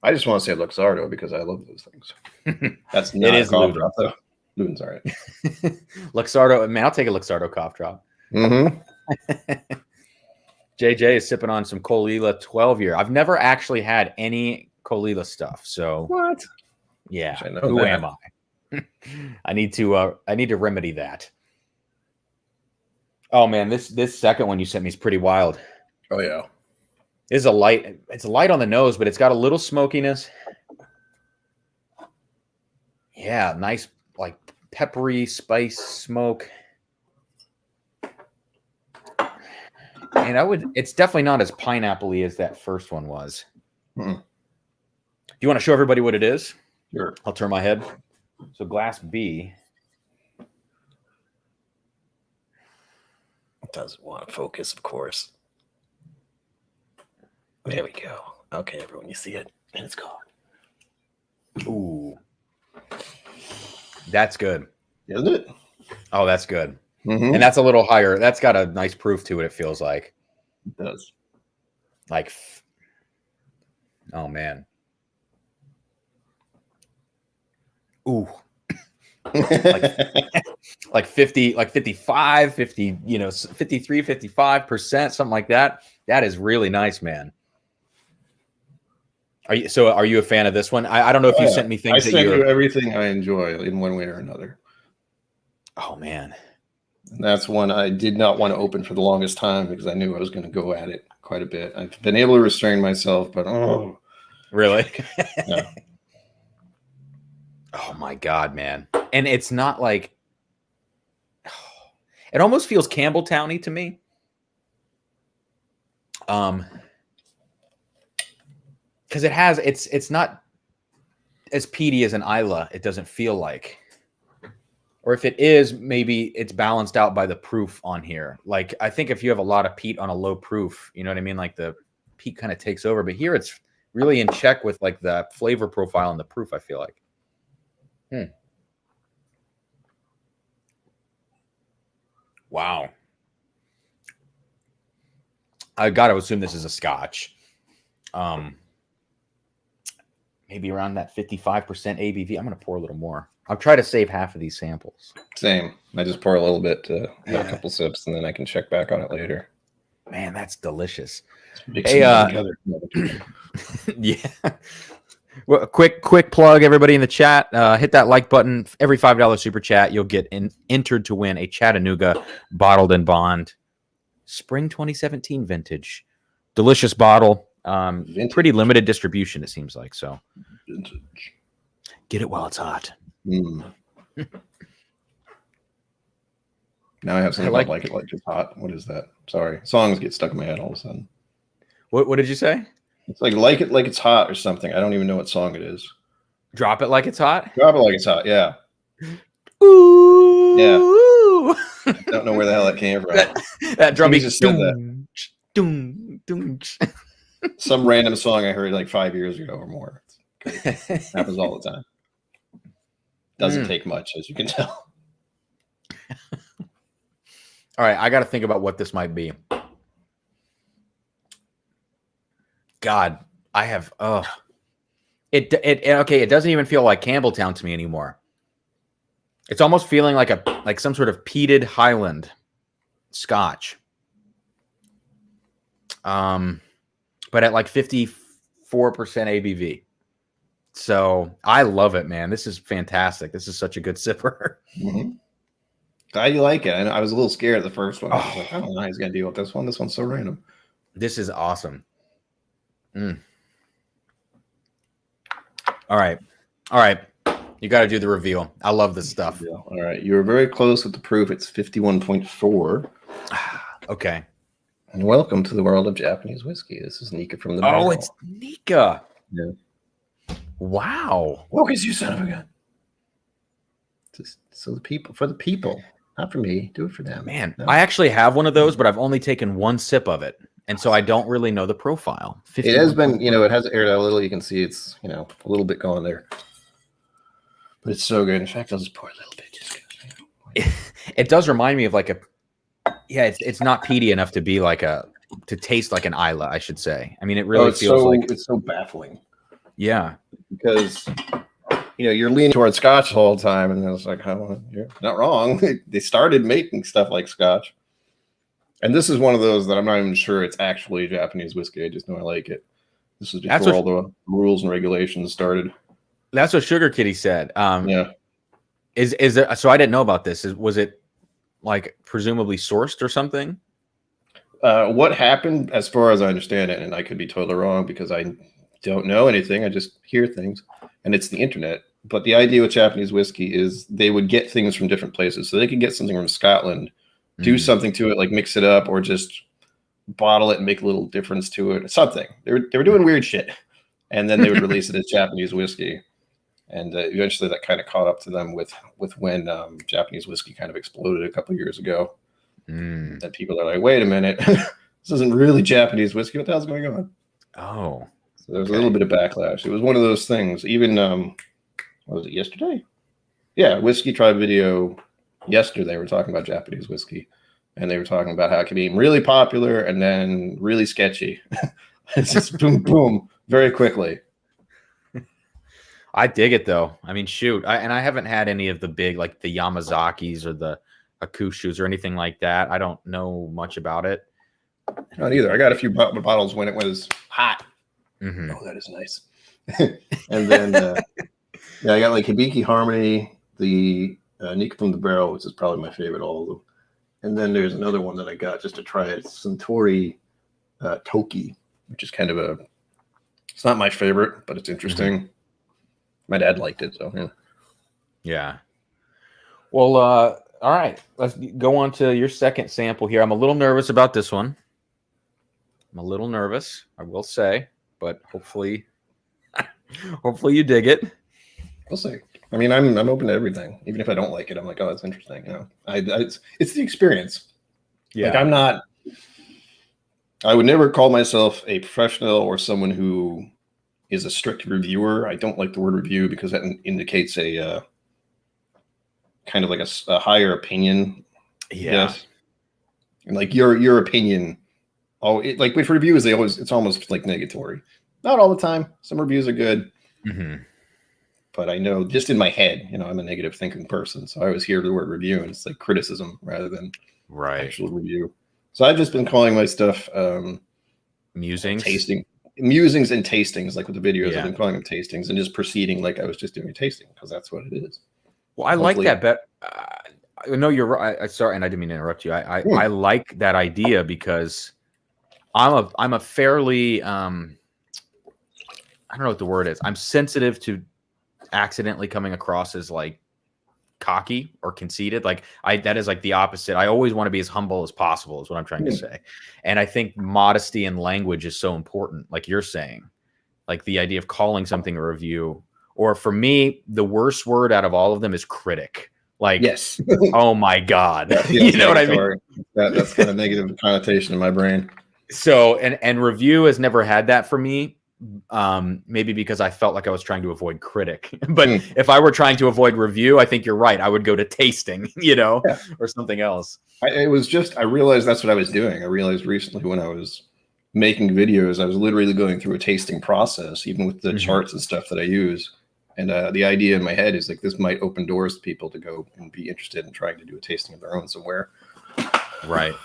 I just want to say Luxardo because I love those things. That's not a cough drop though. Ludens, all right. Luxardo, man, I'll take a Luxardo cough drop. JJ is sipping on some Colila 12-year. I've never actually had any Colila stuff. So what? Yeah, who am I? I need to remedy that. Oh man, this second one you sent me is pretty wild. Oh yeah. It's light on the nose, but it's got a little smokiness. Yeah, nice like peppery spice smoke. And it's definitely not as pineapple-y as that first one was. Do you want to show everybody what it is? Sure. I'll turn my head. So glass B. Doesn't want to focus, of course. There we go. Okay, everyone, you see it, and it's gone. Ooh, that's good, isn't it? Oh, that's good. And that's a little higher. That's got a nice proof to it. It feels like it does. Like, oh man. Ooh. like 50, like 55, 50, 53, 55%, something like that. That is really nice, man. Are you a fan of this one? I don't know if you sent me things. I sent you everything I enjoy in one way or another. Oh man. And that's one I did not want to open for the longest time because I knew I was going to go at it quite a bit. I've been able to restrain myself, but really? Yeah. Oh my God, man. And it's not like, it almost feels Campbelltown-y to me. Because it's not as peaty as an Isla. It doesn't feel like, or if it is, maybe it's balanced out by the proof on here. Like, I think if you have a lot of peat on a low proof, you know what I mean? Like the peat kind of takes over, but here it's really in check with like the flavor profile and the proof, I feel like. Wow. I got to assume this is a Scotch. Maybe around that 55% ABV. I'm going to pour a little more. I'll try to save half of these samples. Same. I just pour a little bit to have a couple sips, and then I can check back on it later. Man, that's delicious. Hey, yeah. Well, quick plug, everybody in the chat. Hit that like button. Every $5 super chat, you'll get entered to win a Chattanooga bottled in bond spring 2017 vintage. Delicious bottle. Pretty limited distribution, it seems like. So Vintage. Get it while it's hot. Mm. Now I have something called Like It Like It's Hot. What is that? Sorry. Songs get stuck in my head all of a sudden. What did you say? It's like It Like It's Hot or something. I don't even know what song it is. Drop It Like It's Hot? Drop It Like It's Hot, yeah. Ooh. Yeah. I don't know where the hell that came from. that drum beat just said that. Some random song I heard like 5 years ago or more. Happens all the time. Doesn't take much, as you can tell. All right, I got to think about what this might be. God, I have. It doesn't even feel like Campbelltown to me anymore. It's almost feeling like some sort of peated Highland Scotch. But at like 54% ABV. So I love it, man. This is fantastic. This is such a good sipper. Mm-hmm. Glad you like it. I was a little scared at the first one. I was like, I don't know how he's gonna deal with this one. This one's so random. This is awesome. All right. You got to do the reveal. I love this stuff. All right. You were very close with the proof. It's 51.4. Okay. And welcome to the world of Japanese whiskey. This is Nika from the barrel. Oh, it's Nika. Yeah. Wow. Focus, you son of a gun. So for the people, not for me. Do it for them. Man, no. I actually have one of those, but I've only taken one sip of it. And so I don't really know the profile. It has been, it has aired out a little. You can see it's, a little bit going there. But it's so good. In fact, I'll just pour a little bit. It does remind me of it's not peaty enough to be to taste like an Isla, I should say. I mean, it really feels like it's so baffling. Yeah. Because, you're leaning towards Scotch the whole time. And it's like, you're not wrong. They started making stuff like Scotch. And this is one of those that I'm not even sure it's actually Japanese whiskey. I just know I like it. This is before all the rules and regulations started. That's what Sugar Kitty said. Yeah. Is it, so I didn't know about this. Was it presumably sourced or something? What happened, as far as I understand it, and I could be totally wrong because I don't know anything. I just hear things, and it's the internet. But the idea with Japanese whiskey is they would get things from different places. So they could get something from Scotland, do something to it, like mix it up, or just bottle it and make a little difference to it. Something. They were doing weird shit, and then they would release it as Japanese whiskey. And eventually that kind of caught up to them with when Japanese whiskey kind of exploded a couple of years ago. That people are like, wait a minute, this isn't really Japanese whiskey. What the hell's going on? Oh. So there's a little bit of backlash. It was one of those things. Even, what was it, yesterday? Yeah, Whiskey Tribe video yesterday. They were talking about Japanese whiskey. And they were talking about how it can be really popular and then really sketchy. It's just boom, boom, very quickly. I dig it though. I mean, shoot. I haven't had any of the big, like the Yamazakis or the Akushus or anything like that. I don't know much about it. Not either. I got a few bottles when it was hot. Mm-hmm. Oh, that is nice. And then, I got like Hibiki Harmony, the Nika from the Barrel, which is probably my favorite, all of them. And then there's another one that I got just to try it. It's Suntory Toki, which is kind of it's not my favorite, but it's interesting. Mm-hmm. My dad liked it, so yeah. Yeah. Well, all right. Let's go on to your second sample here. I'm a little nervous about this one. I'm a little nervous, I will say, but hopefully you dig it. We'll see. I mean, I'm open to everything. Even if I don't like it, I'm like, oh, that's interesting. It's the experience. Yeah. Like I would never call myself a professional or someone who is a strict reviewer. I don't like the word review because that indicates a kind of like a higher opinion. Yeah. Yes. And like your opinion, like with reviews, it's almost like negatory. Not all the time. Some reviews are good. Mm-hmm. But I know just in my head, I'm a negative thinking person. So I always hear the word review and it's like criticism rather than actual review. So I've just been calling my stuff musings. Musings and tastings, like with the videos. I've been calling them tastings and just proceeding like I was just doing a tasting because that's what it is. Well, I like that bet. No, you're right. Sorry, and I didn't mean to interrupt you. I like that idea because I'm a fairly I don't know what the word is. I'm sensitive to accidentally coming across as like cocky or conceited. Like that is like the opposite. I always want to be as humble as possible is what I'm trying to say. And I think modesty in language is so important. Like you're saying, like the idea of calling something a review, or for me, the worst word out of all of them is critic. Like, yes. Oh my God. You know what I mean? That's got a negative connotation in my brain. So, and review has never had that for me. Maybe because I felt like I was trying to avoid critic, but if I were trying to avoid review, I think you're right. I would go to tasting, or something else. I realized that's what I was doing. I realized recently when I was making videos, I was literally going through a tasting process, even with the charts and stuff that I use. And the idea in my head is like, this might open doors to people to go and be interested in trying to do a tasting of their own somewhere. Right.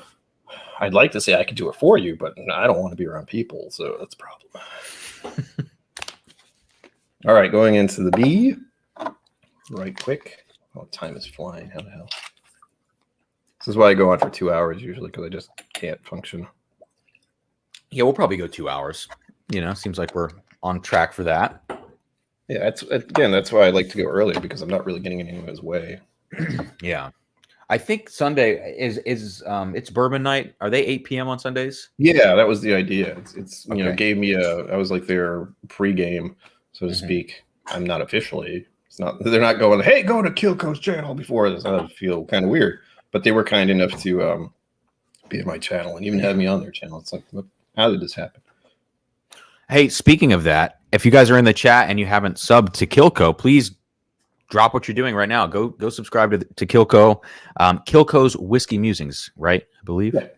I'd like to say I could do it for you, but I don't want to be around people. So that's a problem. All right, going into the B right quick. Oh, time is flying. How the hell? This is why I go on for 2 hours usually, because I just can't function. Yeah, we'll probably go 2 hours. Seems like we're on track for that. Yeah, that's why I like to go earlier, because I'm not really getting in anyone's way. Yeah. I think Sunday is it's bourbon night. Are they 8 p.m. on Sundays? Yeah, that was the idea. It's okay. Gave me I was like their pregame, so to speak. I'm not officially. They're not going, hey, go to Kilco's channel before this. I feel kind of weird, but they were kind enough to be in my channel and even have me on their channel. It's like, how did this happen? Hey, speaking of that, if you guys are in the chat and you haven't subbed to Kilco, please drop what you're doing right now. Go subscribe to Kilco. Kilco's Whiskey Musings, right? I believe. Yeah.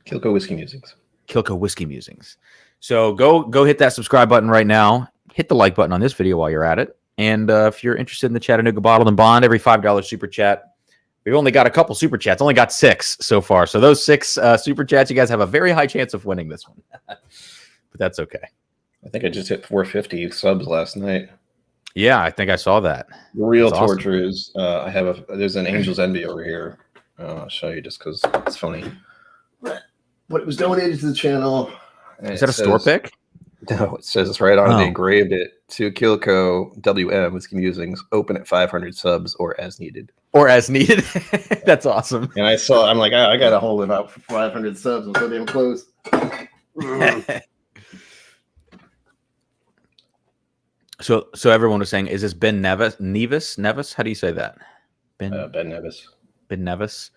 Kilco Whiskey Musings. Kilco Whiskey Musings. So go hit that subscribe button right now. Hit the like button on this video while you're at it. And if you're interested in the Chattanooga Bottled and Bond, every $5 super chat. We've only got a couple super chats. Only got 6 so far. So those 6 super chats, you guys have a very high chance of winning this one. But that's okay. I think I just hit 450 subs last night. Yeah, I think I saw that. The real torture is there's an Angel's Envy over here. I'll show you just because it's funny. But it was donated to the channel. Is that a store pick? No, it says it's right on it. They engraved it to Kilco WM Whiskey Musings, open at 500 subs or as needed. Or as needed. That's awesome. And I'm like, I got to hold it out for 500 subs. I'm so damn close. So everyone was saying, is this Ben Nevis? How do you say that? Ben Nevis. Ben Nevis.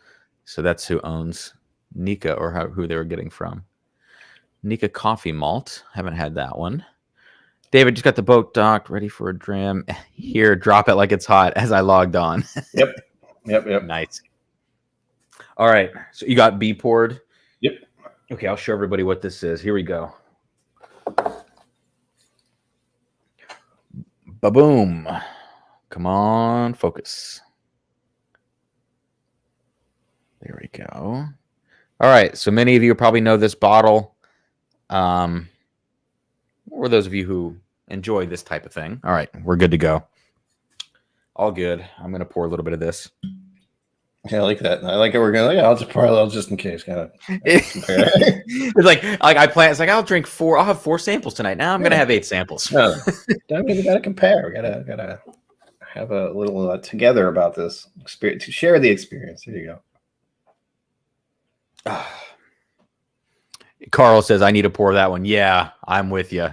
So that's who owns Nika, or who they were getting from. Nika Coffee Malt. Haven't had that one. David just got the boat docked, ready for a dram. Here, drop it like it's hot as I logged on. Yep. Nice. All right. So you got B poured? Yep. Okay, I'll show everybody what this is. Here we go. Ba-boom. Come on, focus. There we go. All right, so many of you probably know this bottle. Or those of you who enjoy this type of thing. All right, we're good to go. All good. I'm going to pour a little bit of this. Yeah, I like that. I like it. We're going to, I'll just pour a little just in case. It's like I plan. It's like I'll drink 4. I'll have 4 samples tonight. Now I'm going to have 8 samples. No, we got to compare. We got to have a little together about this experience, to share the experience. Here you go. Carl says, I need to pour that one. Yeah, I'm with you.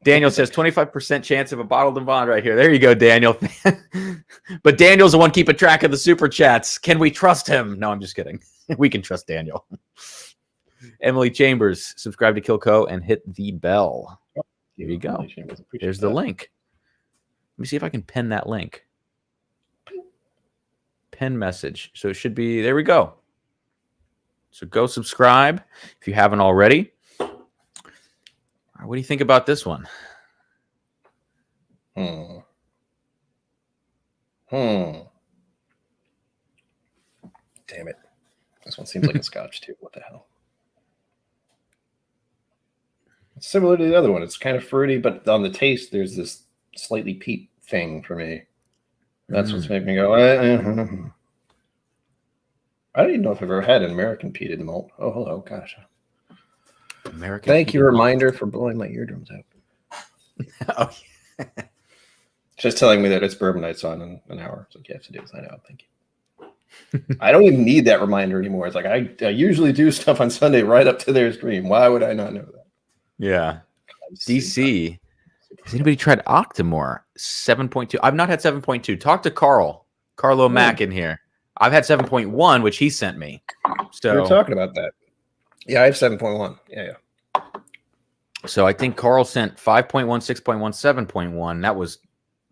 Daniel says 25% chance of a bottled and bond right here. There you go, Daniel. But Daniel's the one keeping track of the super chats. Can we trust him? No, I'm just kidding. We can trust Daniel. Emily Chambers, subscribe to Kilco and hit the bell. Here you go. There's the link. Let me see if I can pin that link. Pin message. So it should be, there we go. So go subscribe if you haven't already. What do you think about this one? Damn it. This one seems like a scotch too. What the hell? It's similar to the other one. It's kind of fruity, but on the taste, there's this slightly peat thing for me. That's what's making me go, I don't even know if I've ever had an American peated malt. Oh, hello. Gosh. American. Thank you, reminder, for blowing my eardrums out. Oh, Just telling me that it's bourbon nights on in an hour. It's like, you have to do this. I know. Thank you. I don't even need that reminder anymore. It's like I usually do stuff on Sunday right up to their stream. Why would I not know that? yeah. DC. Has anybody tried Octomore? 7.2. I've not had 7.2. Talk to Carlo Mack in here. I've had 7.1, which he sent me. So we were talking about that. Yeah, I have 7.1. Yeah. So I think Carl sent 5.1, 6.1, 7.1. That was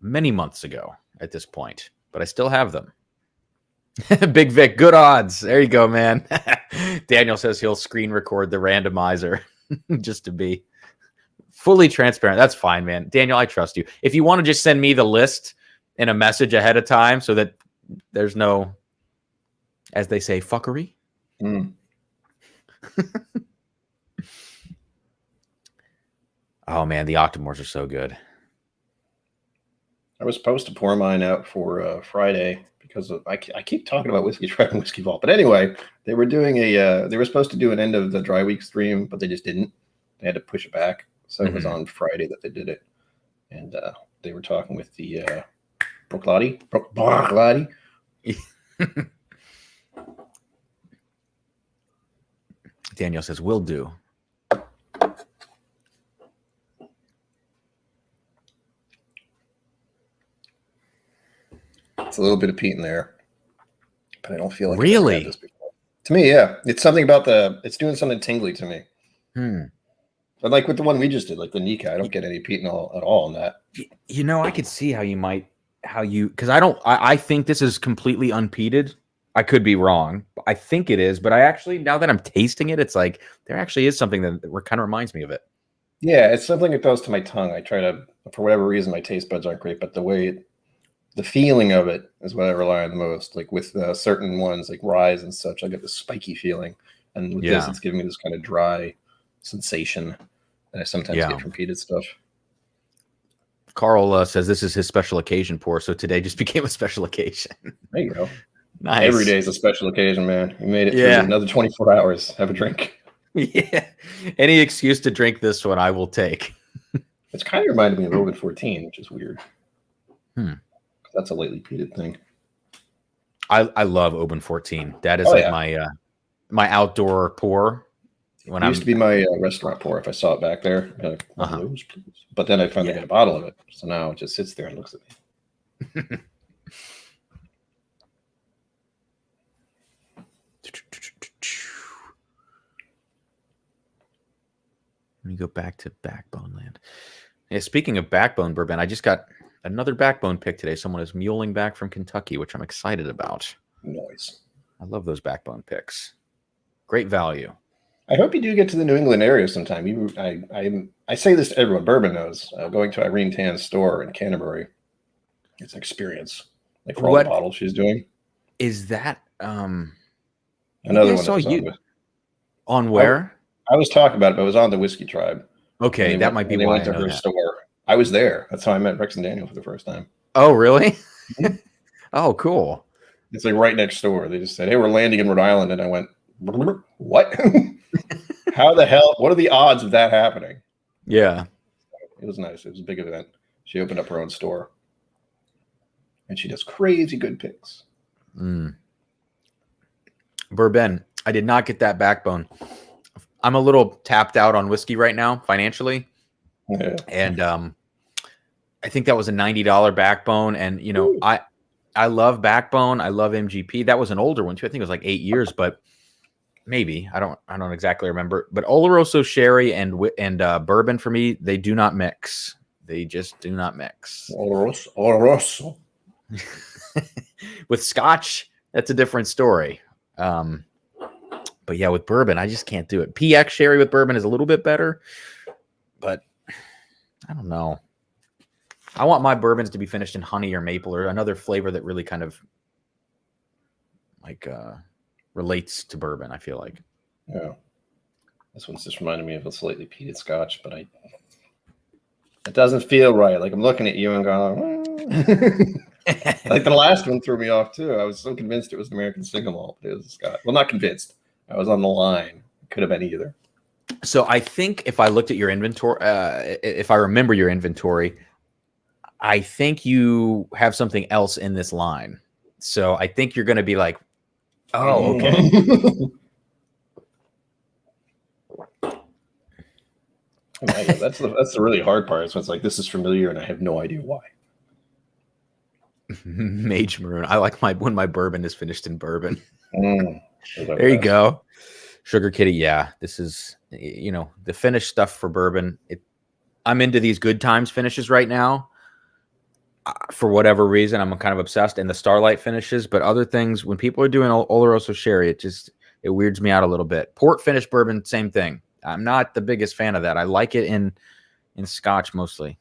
many months ago at this point, but I still have them. Big Vic, good odds. There you go, man. Daniel says he'll screen record the randomizer just to be fully transparent. That's fine, man. Daniel, I trust you. If you want to just send me the list in a message ahead of time so that there's no, as they say, fuckery. Oh, man, the Octomores are so good. I was supposed to pour mine out for Friday because I keep talking about Whiskey Tribe and Whiskey Vault. But anyway, they were doing they were supposed to do an end of the dry week stream, but they just didn't. They had to push it back. So it was on Friday that they did it. And they were talking with the Brooklady. Daniel says, will do. It's a little bit of peat in there, but I don't feel like really. I've had this before. To me, yeah, it's something about it's doing something tingly to me. But like with the one we just did, like the Nika, I don't get any peat at all in that. You know, I could see because I think this is completely unpeated. I could be wrong. I think it is, but I actually, now that I'm tasting it, it's like there actually is something that kind of reminds me of it. Yeah, it's something that goes to my tongue. I try to, for whatever reason, my taste buds aren't great, but the feeling of it is what I rely on the most. Like with certain ones, like Rise and such, I get this spiky feeling, and with this, it's giving me this kind of dry sensation that I sometimes get from peated stuff. Carl says this is his special occasion pour, so today just became a special occasion. There you go. Nice. Every day is a special occasion, man. You made it through another 24 hours. Have a drink. Yeah. Any excuse to drink this one, I will take. It's kind of reminded me of Open 14, which is weird. That's a lightly peated thing. I love Open 14. That is my outdoor pour. It used to be my restaurant pour. If I saw it back there, I'd be like, one of those, please. But then I finally got a bottle of it. So now it just sits there and looks at me. Let me go back to Backbone Land. Yeah, speaking of Backbone bourbon, I just got another Backbone pick today. Someone is muling back from Kentucky, which I'm excited about. Nice. I love those Backbone picks. Great value. I hope you do get to the New England area sometime. I say this to everyone. Bourbon knows. Going to Irene Tan's store in Canterbury, it's an experience. Like for all the bottles she's doing. Is that another one? Saw you on where? I was talking about it, but it was on the Whiskey Tribe. Okay, that might be why they went to her store. I was there. That's how I met Rex and Daniel for the first time. Oh, really? Oh, cool. It's like right next door. They just said, "Hey, we're landing in Rhode Island," and I went, "What? How the hell? What are the odds of that happening?" Yeah, it was nice. It was a big event. She opened up her own store, and she does crazy good picks. Bourbon. I did not get that Backbone. I'm a little tapped out on whiskey right now financially. Yeah. And I think that was a $90 Backbone. And, you know, I love Backbone. I love MGP. That was an older one too. I think it was like 8 years, but maybe I don't exactly remember. But Oloroso Sherry and bourbon for me, they do not mix. They just do not mix. Oloroso. With Scotch, that's a different story. But yeah, with bourbon, I just can't do it. PX Sherry with bourbon is a little bit better, but I don't know. I want my bourbons to be finished in honey or maple or another flavor that really kind of like relates to bourbon, I feel like. Yeah. This one's just reminding me of a slightly peated Scotch, but it doesn't feel right. Like I'm looking at you and going, like the last one threw me off too. I was so convinced it was an American single malt, but it was a Scotch. Well, not convinced. I was on the line. It could have been either. So I think if I looked at your inventory, if I remember your inventory, I think you have something else in this line. So I think you're going to be like, oh, okay. Yeah, that's the really hard part. So it's like, this is familiar and I have no idea why. Mage Maroon. I like when my bourbon is finished in bourbon. There you go. Sugar Kitty. Yeah, this is, the finished stuff for bourbon. I'm into these good times finishes right now. For whatever reason, I'm kind of obsessed in the Starlight finishes, but other things, when people are doing Oloroso Sherry, it weirds me out a little bit. Port finish bourbon, same thing. I'm not the biggest fan of that. I like it in Scotch mostly.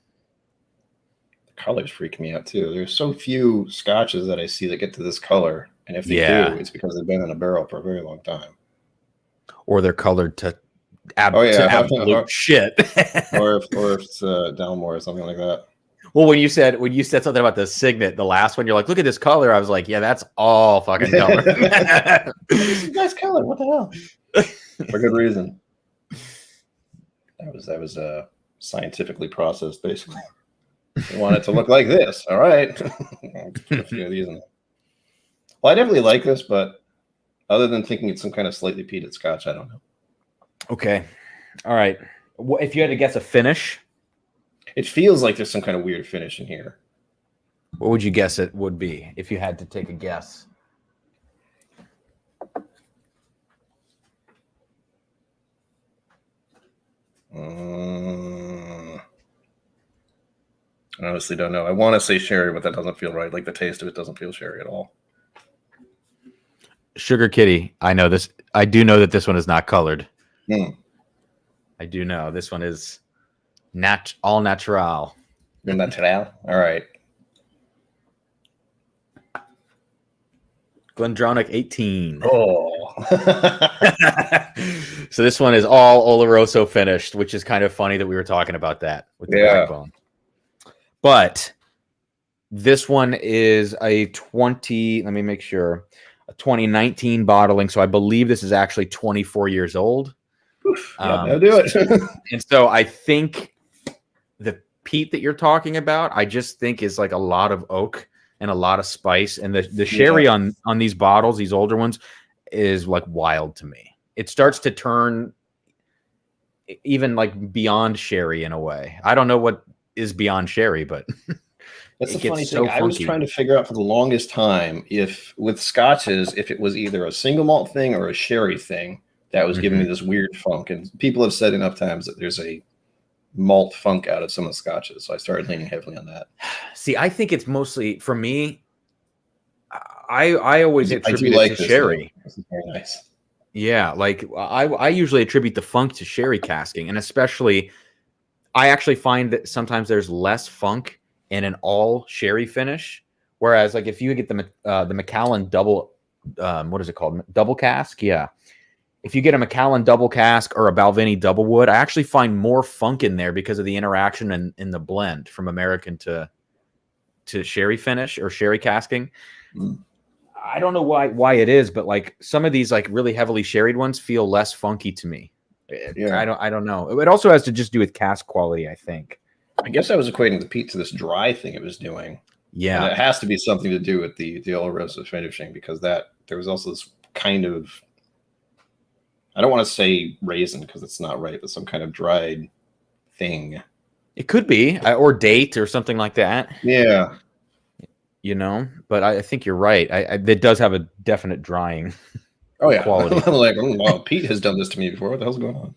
The colors freak me out too. There's so few Scotches that I see that get to this color, and if they do, it's because they've been in a barrel for a very long time, or they're colored to absolute shit, or if it's Dalmore or something like that. Well, when you said something about the Signet, the last one, you're like, look at this color. I was like, yeah, that's all fucking color. This is nice color. What the hell? For good reason. That was scientifically processed, basically. You want it to look like this. All right. Put a few of these in there. Well, I definitely like this, but other than thinking it's some kind of slightly peated Scotch, I don't know. Okay. All right. If you had to guess a finish. It feels like there's some kind of weird finish in here. What would you guess it would be if you had to take a guess? I honestly don't know. I want to say sherry, but that doesn't feel right. Like the taste of it doesn't feel sherry at all. Sugar Kitty. I know this. I do know that this one is not colored. I do know this one is all natural. Natural. All right. Glendronach 18. Oh. So this one is all Oloroso finished, which is kind of funny that we were talking about that with the backbone. But this one is a 2019 bottling. So I believe this is actually 24 years old. Yeah, that'll do it. And so I think the peat that you're talking about, I just think is like a lot of oak and a lot of spice. And the sherry on these bottles, these older ones, is like wild to me. It starts to turn even like beyond sherry in a way. I don't know what is beyond sherry, but that's the funny thing. I was trying to figure out for the longest time if with scotches, if it was either a single malt thing or a sherry thing that was giving me this weird funk. And people have said enough times that there's a malt funk out of some of the scotches, so I started leaning heavily on that. See, I think it's mostly for me. I always attribute it to sherry. This is very nice. Yeah, like I usually attribute the funk to sherry casking, and especially I actually find that sometimes there's less funk in an all sherry finish, whereas like if you get the Macallan double, what is it called, double cask? Yeah. If you get a Macallan double cask or a Balvenie double wood, I actually find more funk in there because of the interaction in the blend from American to sherry finish or sherry casking. I don't know why it is, but like some of these like really heavily sherried ones feel less funky to me. I don't know. It also has to just do with cask quality, I think. I guess I was equating the peat to this dry thing it was doing. Yeah, and it has to be something to do with the Oloroso finishing, because there was also this kind of, I don't want to say raisin because it's not right, but some kind of dried thing. It could be, or date or something like that. Yeah. But I think you're right. It does have a definite drying. Oh yeah. Quality. I'm like, oh, wow, Pete has done this to me before. What the hell's going on?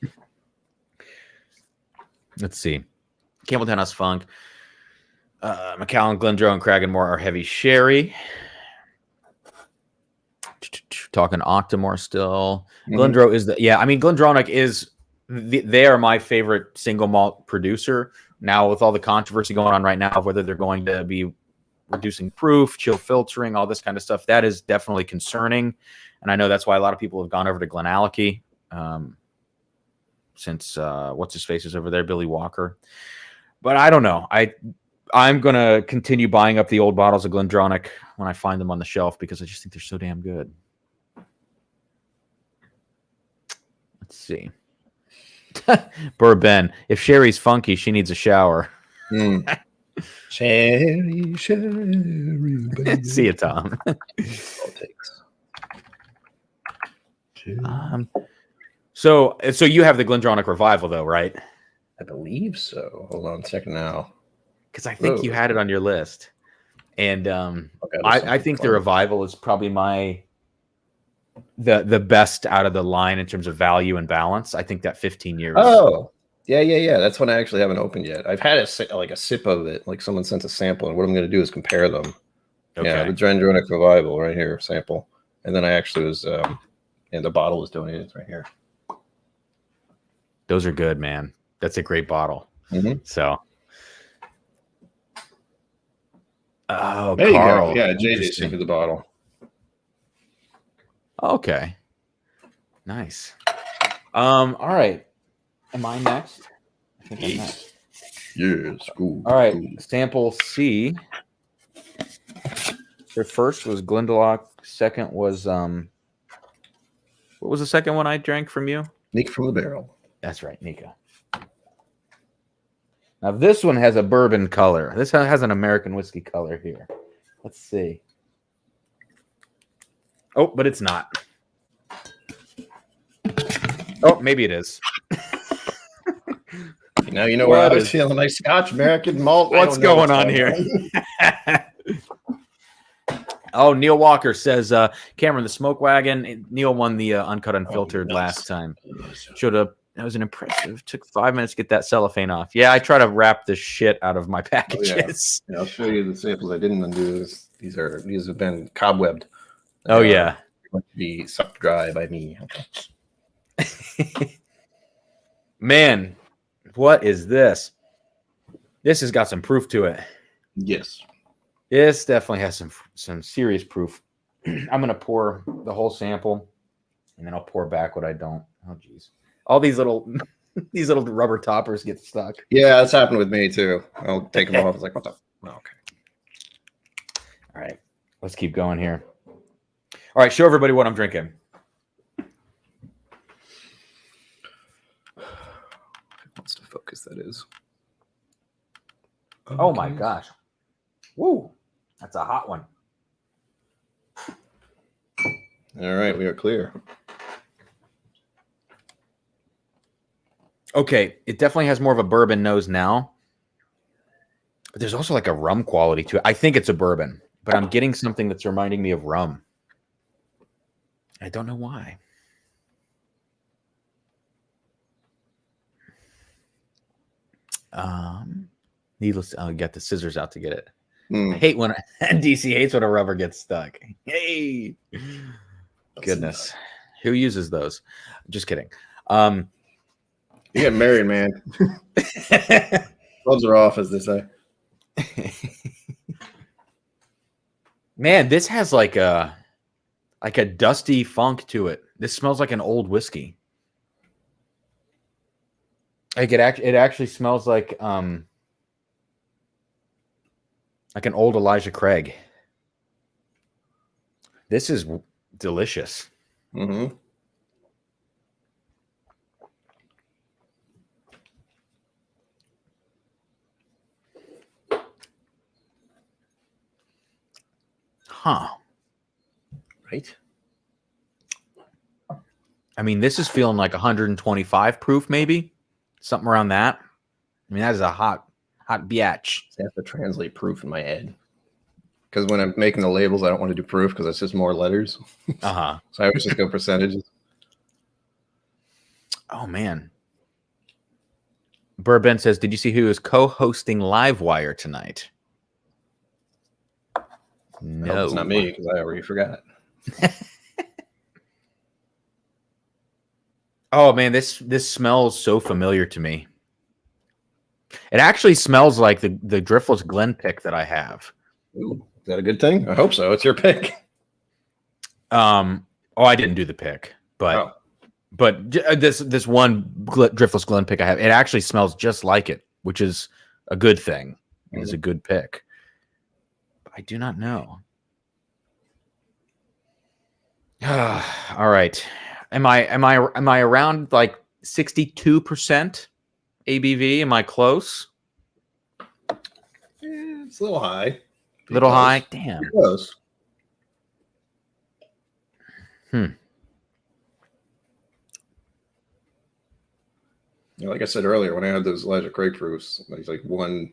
Let's see. Campbelltown House Funk. Macallan, Glendronach, and Cragganmore are heavy sherry. Talking Octomore still. Glendronach is Glendronach is they are my favorite single malt producer. Now with all the controversy going on right now of whether they're going to be reducing proof, chill filtering, all this kind of stuff, that is definitely concerning. And I know that's why a lot of people have gone over to Glenallachie since what's his face is over there, Billy Walker. But I don't know. I'm going to continue buying up the old bottles of Glendronach when I find them on the shelf because I just think they're so damn good. Let's see. Bourbon. If Sherry's funky, she needs a shower. Cherry, baby. See you, Tom. All it takes. So you have the Glendronach Revival, though, right? I believe so. Hold on a second now. Because I think you had it on your list. And Okay, I think the Revival is probably the best out of the line in terms of value and balance. I think that 15 years. Oh, yeah. That's one I actually haven't opened yet. I've had a sip of it. Like someone sent a sample, and what I'm going to do is compare them. Okay. Yeah, the Glendronach Revival right here, sample. And then I actually was, and the bottle was donated right here. Those are good, man. That's a great bottle. So. Oh, there Carl. You go. Yeah, JJ sent me the bottle. Okay. Nice. All right. Am I next? I think I'm next. Yes. Cool. All right. Cool. Sample C. Your first was Glendalough. Second was what was the second one I drank from you? Nika from the Barrel. That's right, Nika. Now this one has a bourbon color. This has an American whiskey color here. Let's see. Oh, but it's not. Oh, maybe it is. Now you know where I was feeling like Scotch American malt. What's going on here? Oh, Neil Walker says, Cameron, the Smoke Wagon. Neil won the Uncut Unfiltered last time. Showed up. That was an impressive. Took 5 minutes to get that cellophane off. Yeah, I try to wrap the shit out of my packages. Yeah, I'll show you the samples I didn't undo. These have been cobwebbed. Oh yeah, going to be sucked dry by me. Man, what is this? This has got some proof to it. Yes, this definitely has some serious proof. I'm gonna pour the whole sample, and then I'll pour back what I don't. Oh geez. All these little rubber toppers get stuck. Yeah, that's happened with me too. I'll take them off. It's like, what the? Oh, okay. All right, let's keep going here. All right, show everybody what I'm drinking. Wants to focus, that is. Okay. Oh my gosh. Woo, that's a hot one. All right, we are clear. Okay, it definitely has more of a bourbon nose now, but there's also like a rum quality to it. I think it's a bourbon, but I'm getting something that's reminding me of rum. I don't know why. Needless, I'll get the scissors out to get it. I hate when DC hates when a rubber gets stuck. Hey, goodness, who uses those? Just kidding. You get married, man. Gloves are off, as they say. Man, this has like a dusty funk to it. This smells like an old whiskey. Like it actually smells like an old Elijah Craig. This is delicious. Mm-hmm. Huh. Right. I mean, this is feeling like 125 proof, maybe something around that. I mean, that is a hot biatch. I have to translate proof in my head because when I'm making the labels, I don't want to do proof because it's just more letters. So I always just go percentages. Oh man. Bourbon says, "Did you see who is co-hosting Livewire tonight?" No, it's not me because I already forgot. Oh man, this smells so familiar to me. It actually smells like the Driftless Glen pick that I have. Ooh, is that a good thing? I hope so. It's your pick. Oh, I didn't do the pick, but this one Driftless Glen pick I have, it actually smells just like it, which is a good thing. It is a good pick. I do not know. All right. Am I around like 62% ABV. Am I close? It's a little high. A little high? Damn. Close. Like I said earlier, when I had those Elijah Craig proofs, like one,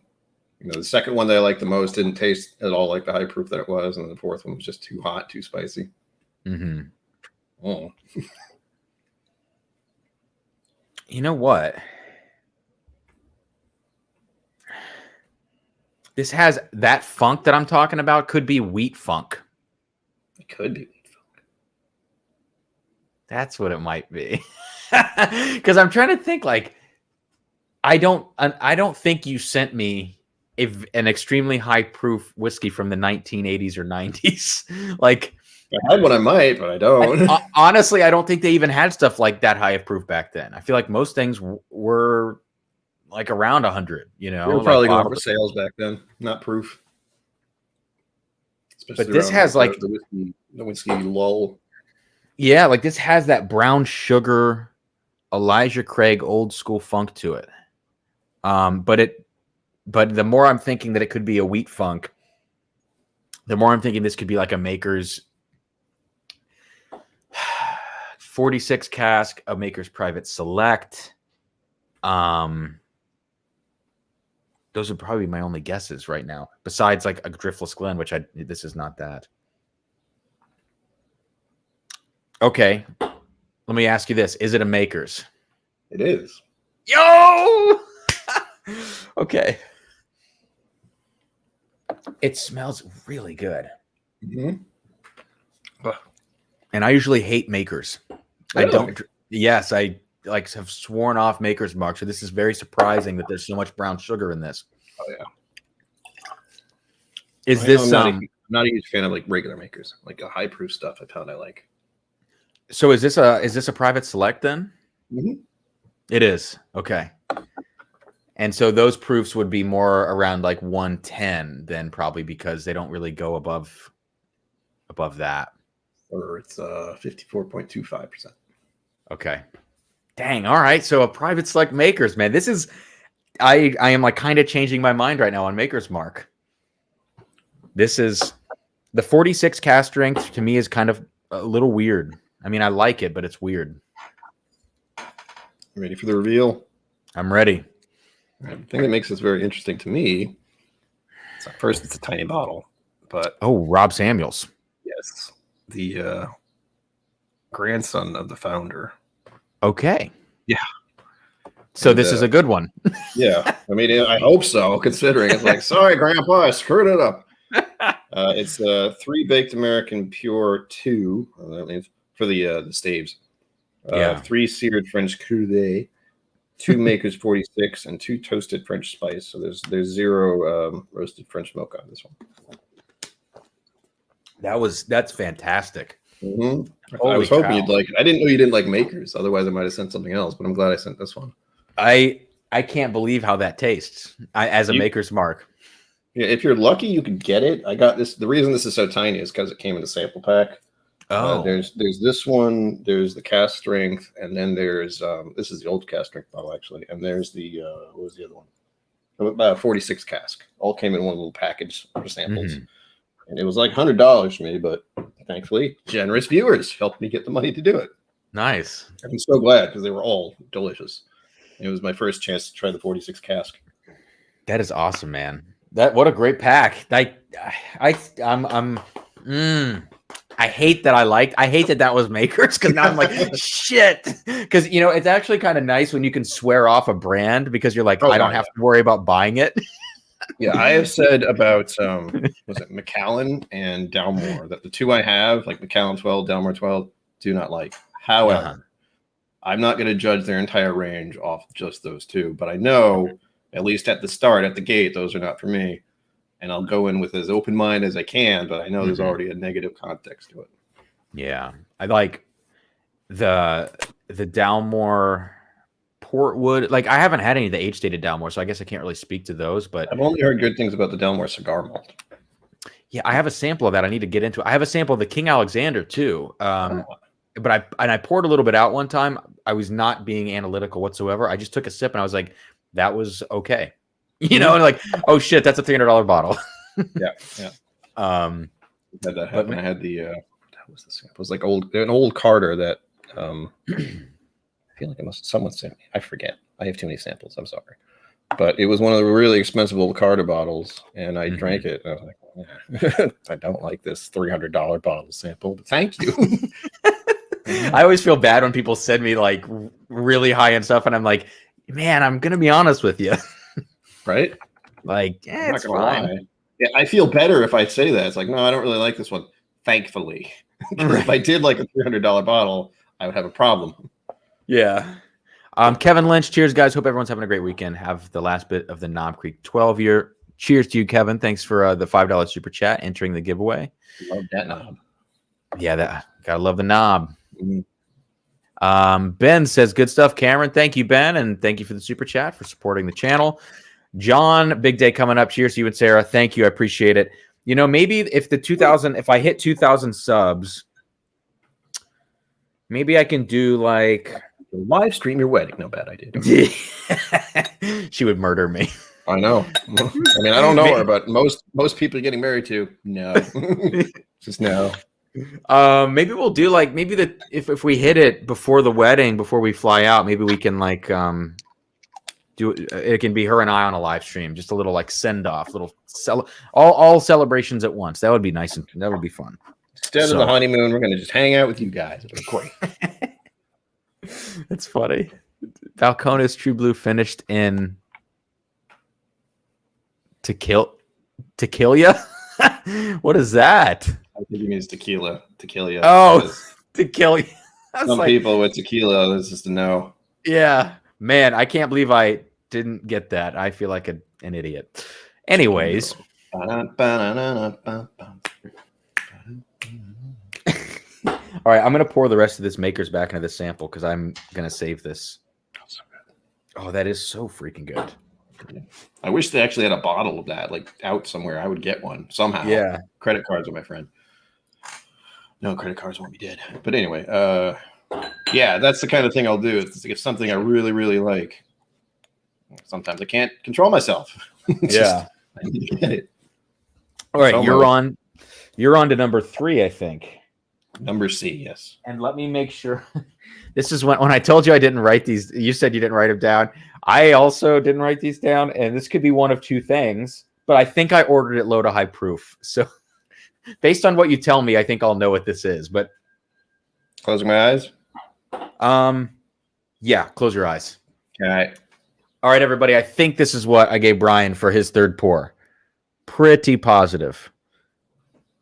the second one that I liked the most didn't taste at all like the high proof that it was, and the fourth one was just too hot, too spicy. Mm-hmm. Oh. You know what? This has that funk that I'm talking about. Could be wheat funk. It could be wheat funk. That's what it might be. Because I'm trying to think. Like, I don't think you sent me an extremely high proof whiskey from the 1980s or 90s. Like, if I had one, I might, but I don't. Honestly, I don't think they even had stuff like that high of proof back then. I feel like most things were like around 100. You know, they were probably going for sales back then, not proof. Especially but this has like the whiskey lull. Yeah, like this has that brown sugar, Elijah Craig old school funk to it. But the more I'm thinking that it could be a wheat funk, the more I'm thinking this could be like a Maker's 46 cask, a Maker's Private Select. Those would probably be my only guesses right now. Besides like a Driftless Glen, which this is not that. Okay, let me ask you this: is it a Maker's? It is. Yo. Okay. It smells really good. Mm-hmm. And I usually hate Makers. Really? I don't. Yes, I like have sworn off Maker's Mark. So this is very surprising that there's so much brown sugar in this. Oh yeah. Is this I'm not a huge fan of like regular Makers, like a high proof stuff. I found I like. So is this a Private Select then? Mm-hmm. It is. Okay. And so those proofs would be more around like 110 then, probably because they don't really go above that. Or it's 54.25%. Okay. Dang. All right. So a Private Select Makers, man. This is I am like kind of changing my mind right now on Maker's Mark. This is the 46 cask strength to me is kind of a little weird. I mean, I like it, but it's weird. Ready for the reveal? I'm ready. The thing that makes this very interesting to me, first, it's a tiny bottle, but Rob Samuels. Yes, the grandson of the founder. Okay. Yeah. So this is a good one. Yeah, I mean, I hope so. Considering it's like, sorry, Grandpa, I screwed it up. It's 3 baked American Pure 2. That means for the staves. 3 seared French Cuvée. 2 Maker's 46 and 2 toasted French spice. So there's 0 roasted French milk on this one. That's fantastic. Mm-hmm. I was hoping you'd like it. I didn't know you didn't like Makers. Otherwise, I might have sent something else. But I'm glad I sent this one. I can't believe how that tastes as a Maker's Mark. Yeah, if you're lucky, you could get it. I got this. The reason this is so tiny is because it came in a sample pack. There's this one. There's the cask strength, and then there's this is the old cask strength bottle actually, and there's the what was the other one? About 46 cask. All came in one little package for samples, and it was like $100 for me. But thankfully, generous viewers helped me get the money to do it. Nice. I'm so glad because they were all delicious. It was my first chance to try the 46 cask. That is awesome, man. What a great pack. I hate that was Makers because now I'm like shit. Because it's actually kind of nice when you can swear off a brand because you're like, I don't have to worry about buying it. Yeah, I have said about was it Macallan and Dalmore that the 2 I have, like Macallan 12, Dalmore 12, do not like. However, I'm not going to judge their entire range off just those 2, but I know at least at the start, at the gate, those are not for me. And I'll go in with as open mind as I can, but I know there's already a negative context to it. Yeah. I like the Dalmore Portwood. Like, I haven't had any of the age-dated Dalmore, so I guess I can't really speak to those. But I've only heard good things about the Dalmore cigar malt. Yeah, I have a sample of that. I need to get into. I have a sample of the King Alexander, too. But I poured a little bit out one time. was not being analytical whatsoever. I just took a sip and I was like, that was okay. And like, oh shit, that's a $300 bottle. Yeah. Had that happen. I had the what was this? It was like an old Carter that I feel like someone sent me. I forget. I have too many samples. I'm sorry. But it was one of the really expensive old Carter bottles, and I drank it. And I was like, I don't like this $300 bottle sample, but thank you. I always feel bad when people send me like really high end stuff, and I'm like, man, I'm gonna be honest with you, right? Like, yeah, it's fine. Lie. Yeah, I feel better if I say that. It's like, no, I don't really like this one. Thankfully, if I did like a $300 bottle, I would have a problem. Yeah. Kevin Lynch, cheers, guys. Hope everyone's having a great weekend. Have the last bit of the Knob Creek 12-year. Cheers to you, Kevin. Thanks for the $5 super chat entering the giveaway. Love that knob. Yeah, gotta love the knob. Ben says, good stuff, Cameron. Thank you, Ben, and thank you for the super chat for supporting the channel. John, big day coming up. Cheers to you and Sarah. Thank you. I appreciate it. Maybe if I hit 2,000 subs, maybe I can do like live stream your wedding. No bad idea. She would murder me. I know. I mean, I don't know her, but most people are getting married to no. Just no. Maybe we'll do like if we hit it before the wedding, before we fly out, maybe we can like do it can be her and I on a live stream, just a little like send off, all celebrations at once. That would be nice and that would be fun. Instead of the honeymoon, we're gonna just hang out with you guys. It'll be great. That's funny. Falcone's True Blue finished in to kill you. What is that? I think he means tequila. Tequila. Oh, to kill you. Some people with tequila, this is a no. Yeah, man, I can't believe I didn't get that. I feel like an idiot. Anyways. All right, I'm going to pour the rest of this Maker's back into the sample because I'm going to save this. Oh, that is so freaking good. I wish they actually had a bottle of that like out somewhere. I would get one somehow. Yeah. Credit cards are my friend. No, credit cards won't be dead. But anyway, yeah, that's the kind of thing I'll do. It's if something I really, really like. Sometimes I can't control myself. Yeah. I need to get it. All right, you're on to number 3, I think. Number C, yes. And let me make sure. This is when I told you I didn't write these. You said you didn't write them down. I also didn't write these down, and this could be one of two things. But I think I ordered it low to high proof. So based on what you tell me, I think I'll know what this is. But closing my eyes. Yeah, close your eyes. Okay. All right, everybody. I think this is what I gave Brian for his third pour. Pretty positive.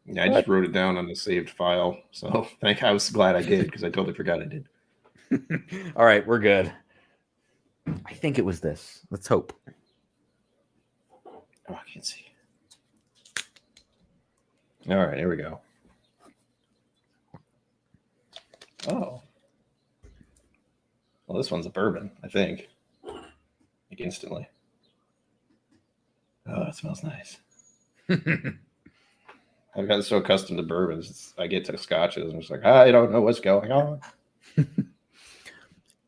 Yeah, I just wrote it down on the saved file. So I was glad I did because I totally forgot I did. All right, we're good. I think it was this. Let's hope. Oh, I can't see. All right, here we go. Oh. Well, this one's a bourbon, I think. Like instantly. Oh, it smells nice. I've gotten so accustomed to bourbons. I get to scotches and it's like, I don't know what's going on.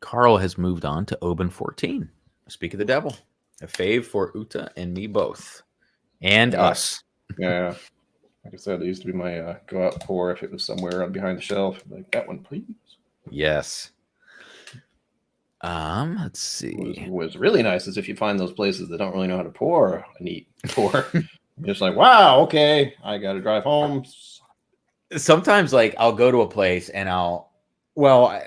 Carl has moved on to Oban 14. Speak of the devil. A fave for Uta and me both. And us. Yeah. Like I said, it used to be my go out pour if it was somewhere behind the shelf. Like, that one, please. Yes. Let's see. What was really nice is if you find those places that don't really know how to pour a neat pour. You're just like, wow, okay, I got to drive home. Sometimes, like, I'll go to a place and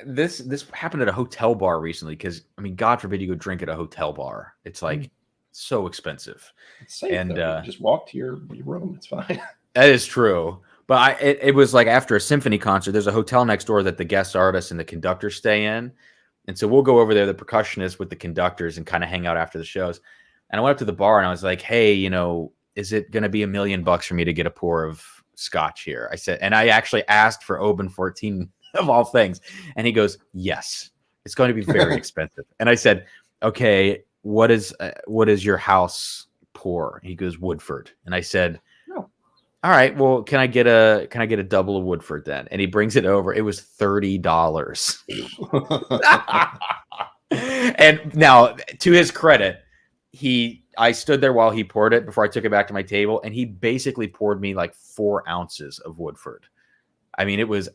this happened at a hotel bar recently because, I mean, God forbid you go drink at a hotel bar. It's like so expensive. It's safe, and just walk to your room. It's fine. That is true. But it was like after a symphony concert, there's a hotel next door that the guest artists and the conductors stay in. And so we'll go over there, the percussionists with the conductors, and kind of hang out after the shows. And I went up to the bar and I was like, hey, is it going to be $1 million for me to get a pour of scotch here? I said, and I actually asked for Oban 14 of all things. And he goes, yes, it's going to be very expensive. And I said, okay, what is your house pour? He goes, Woodford. And I said, all right, well, can I get a double of Woodford then? And he brings it over. It was $30. And now, to his credit, I stood there while he poured it before I took it back to my table, and he basically poured me like 4 ounces of Woodford. I mean, it was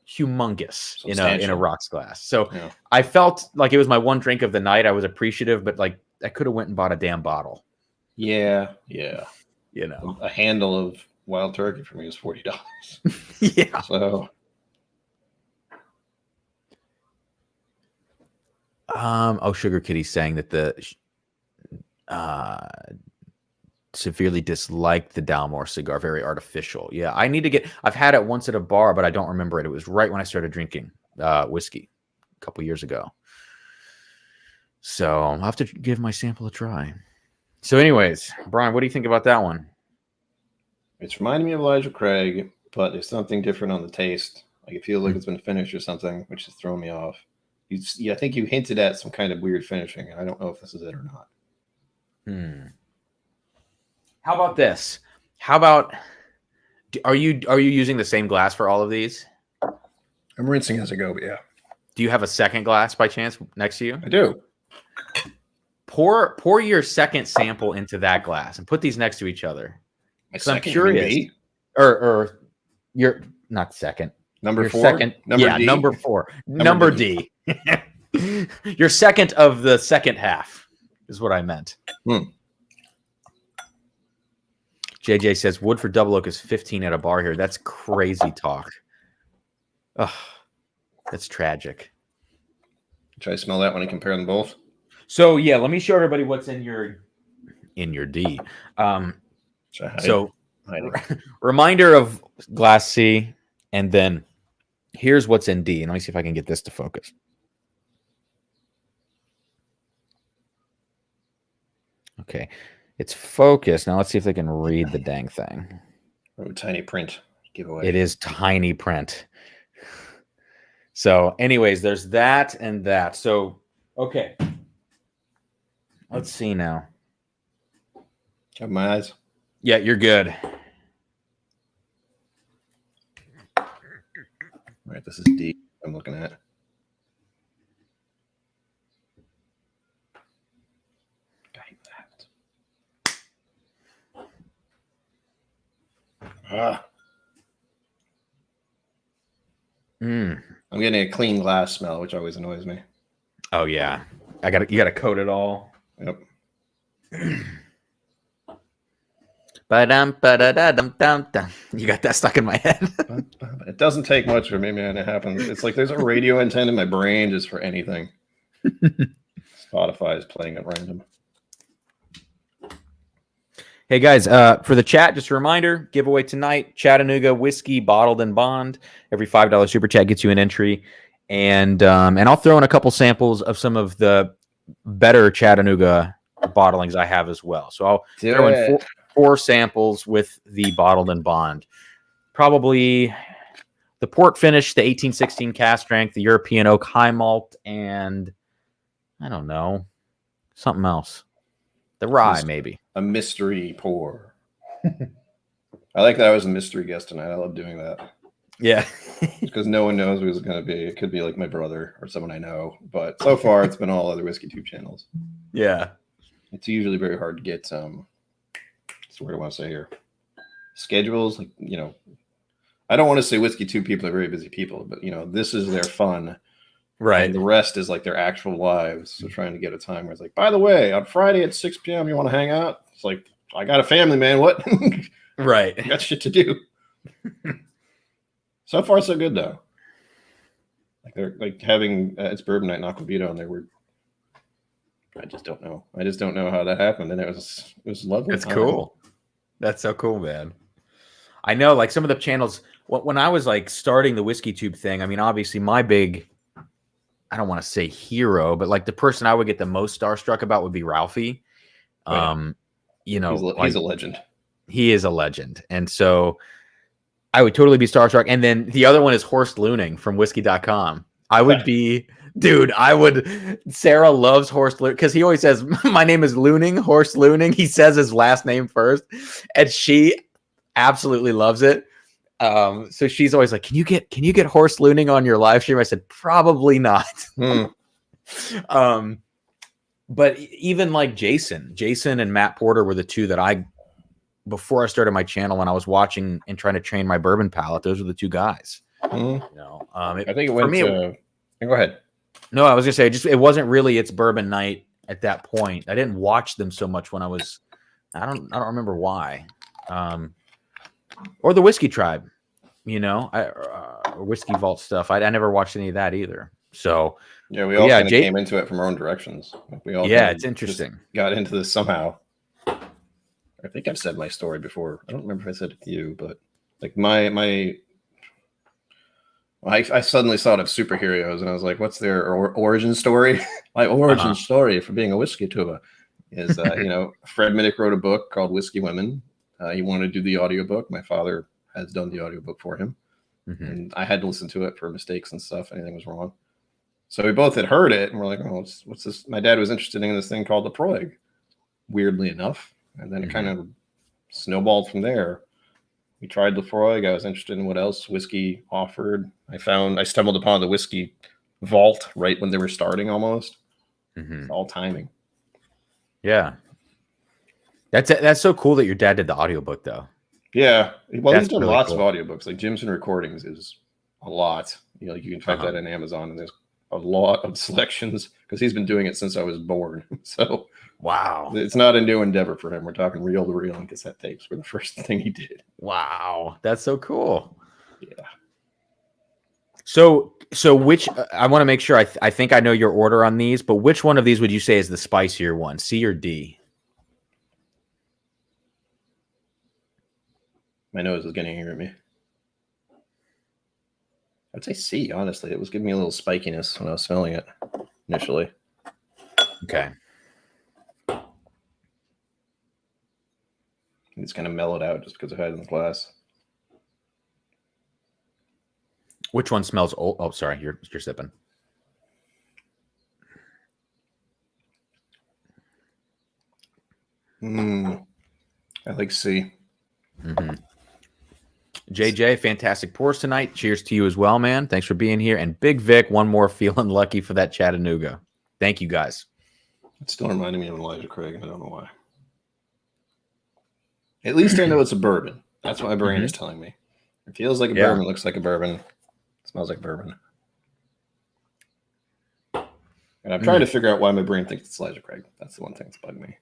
humongous in a rocks glass. So yeah. I felt like it was my one drink of the night. I was appreciative, but like I could have went and bought a damn bottle. Yeah. You know, a handle of Wild Turkey for me is $40. Yeah. So. Sugar Kitty's saying that the severely disliked the Dalmore cigar, very artificial. Yeah, I need to get. I've had it once at a bar, but I don't remember it. It was right when I started drinking whiskey a couple years ago. So I'll have to give my sample a try. So, anyways, Brian, what do you think about that one? It's reminding me of Elijah Craig, but there's something different on the taste. Like it feels like it's been finished or something, which has thrown me off. I think you hinted at some kind of weird finishing, and I don't know if this is it or not. How about this? How about are you using the same glass for all of these? I'm rinsing as I go, but yeah. Do you have a second glass by chance next to you? I do. Pour your second sample into that glass and put these next to each other. Because I'm curious. Or you're not second. Number 4? Second. Number D? Number 4. Number D. Your second of the second half is what I meant. JJ says Woodford Double Oak is 15 at a bar here. That's crazy talk. Ugh, that's tragic. Try to smell that when I compare them both. So yeah, let me show everybody what's in your D. So reminder of glass C, and then here's what's in D. And let me see if I can get this to focus. Okay, it's focused. Now let's see if they can read the dang thing. Oh, tiny print giveaway. It is tiny print. So anyways, there's that and that. So, okay. Let's see now. Have my eyes. Yeah, you're good. All right, this is D I'm looking at. I'm getting a clean glass smell, which always annoys me. Oh yeah, you gotta coat it all. Yep. You got that stuck in my head. It doesn't take much for me, man. It happens. It's like there's a radio antenna in my brain just for anything. Spotify is playing at random. Hey guys, for the chat, just a reminder, giveaway tonight, Chattanooga whiskey bottled in bond. Every $5 super chat gets you an entry. And I'll throw in a couple samples of some of the better Chattanooga bottlings I have as well. So I'll throw in four samples with the bottled in bond. Probably the port finish, the 1816 cast strength, the European oak high malt, and I don't know, something else. The rye, maybe. A mystery pour. I like that I was a mystery guest tonight. I love doing that. Yeah. Because no one knows who it's going to be. It could be like my brother or someone I know. But so far, it's been all other whiskey tube channels. Yeah. It's usually very hard to get so what do I want to say here? Schedules, like, you know, I don't want to say whiskey tube people are very busy people, but, you know, this is their fun. Right. And the rest is like their actual lives. So trying to get a time where it's like, by the way, on Friday at 6 p.m., you want to hang out? It's like, I got a family, man. What? Right. I got shit to do. So far, so good, though. Like they're like having it's bourbon night in Aquavito, and they were. I just don't know. I just don't know how that happened, and it was lovely. That's cool. That's so cool, man. I know, like some of the channels. When I was like starting the whiskey tube thing, I mean, obviously my big. I don't want to say hero, but like the person I would get the most starstruck about would be Ralphie. You know, he's a legend. He is a legend. And so I would totally be starstruck. And then the other one is Horst Looning from whiskey.com. I would be, dude, Sarah loves Horst Looning because he always says, my name is Looning, Horst Looning. He says his last name first. And absolutely loves it. So she's always like, can you get horse looning on your live stream? I said, probably not. But even like Jason and Matt Porter were the two that before I started my channel, when I was watching and trying to train my bourbon palate, those were the two guys. You know, I think it went to. Go ahead. No, I was gonna say it wasn't really its bourbon night at that point. I didn't watch them so much when I was. I don't remember why. Or the Whiskey Tribe, you know, Whiskey Vault stuff. I never watched any of that either. So yeah, we all kind of came into it from our own directions. We all it's interesting. Got into this somehow. I think I've said my story before. I don't remember if I said it to you, but like I suddenly thought of superheroes, and I was like, "What's their origin story?" My origin story for being a whiskey tuba is, you know, Fred Minnick wrote a book called Whiskey Women. He wanted to do the audiobook. My father has done the audiobook for him, and I had to listen to it for mistakes and stuff. Anything was wrong. So we both had heard it, and we're like, "Oh, what's this?" My dad was interested in this thing called the Proig, weirdly enough, and then it kind of snowballed from there. We tried Lefroy. I was interested in what else whiskey offered. I stumbled upon the Whiskey Vault right when they were starting almost. It's all timing. Yeah. That's so cool that your dad did the audiobook though. Yeah. Well, he's done really lots of audiobooks. Like Jimson Recordings is a lot. You know, you can type that in Amazon and there's a lot of selections because he's been doing it since I was born. So wow. It's not a new endeavor for him. We're talking reel to reel and cassette tapes were the first thing he did. Wow. That's so cool. Yeah. So which I want to make sure I think I know your order on these, but which one of these would you say is the spicier one, C or D? My nose is getting angry at me. I'd say C, honestly. It was giving me a little spikiness when I was smelling it initially. Okay. It's kind of mellowed out just because I had it in the glass. Which one smells old? Oh, sorry, you're sipping. I like C. JJ, fantastic pours tonight. Cheers to you as well, man. Thanks for being here. And Big Vic, one more feeling lucky for that Chattanooga. Thank you, guys. It still reminded me of Elijah Craig. I don't know why. At least I know it's a bourbon. That's what my brain is telling me. It feels like a bourbon. It looks like a bourbon. It smells like bourbon. And I'm trying to figure out why my brain thinks it's Elijah Craig. That's the one thing that's bugged me.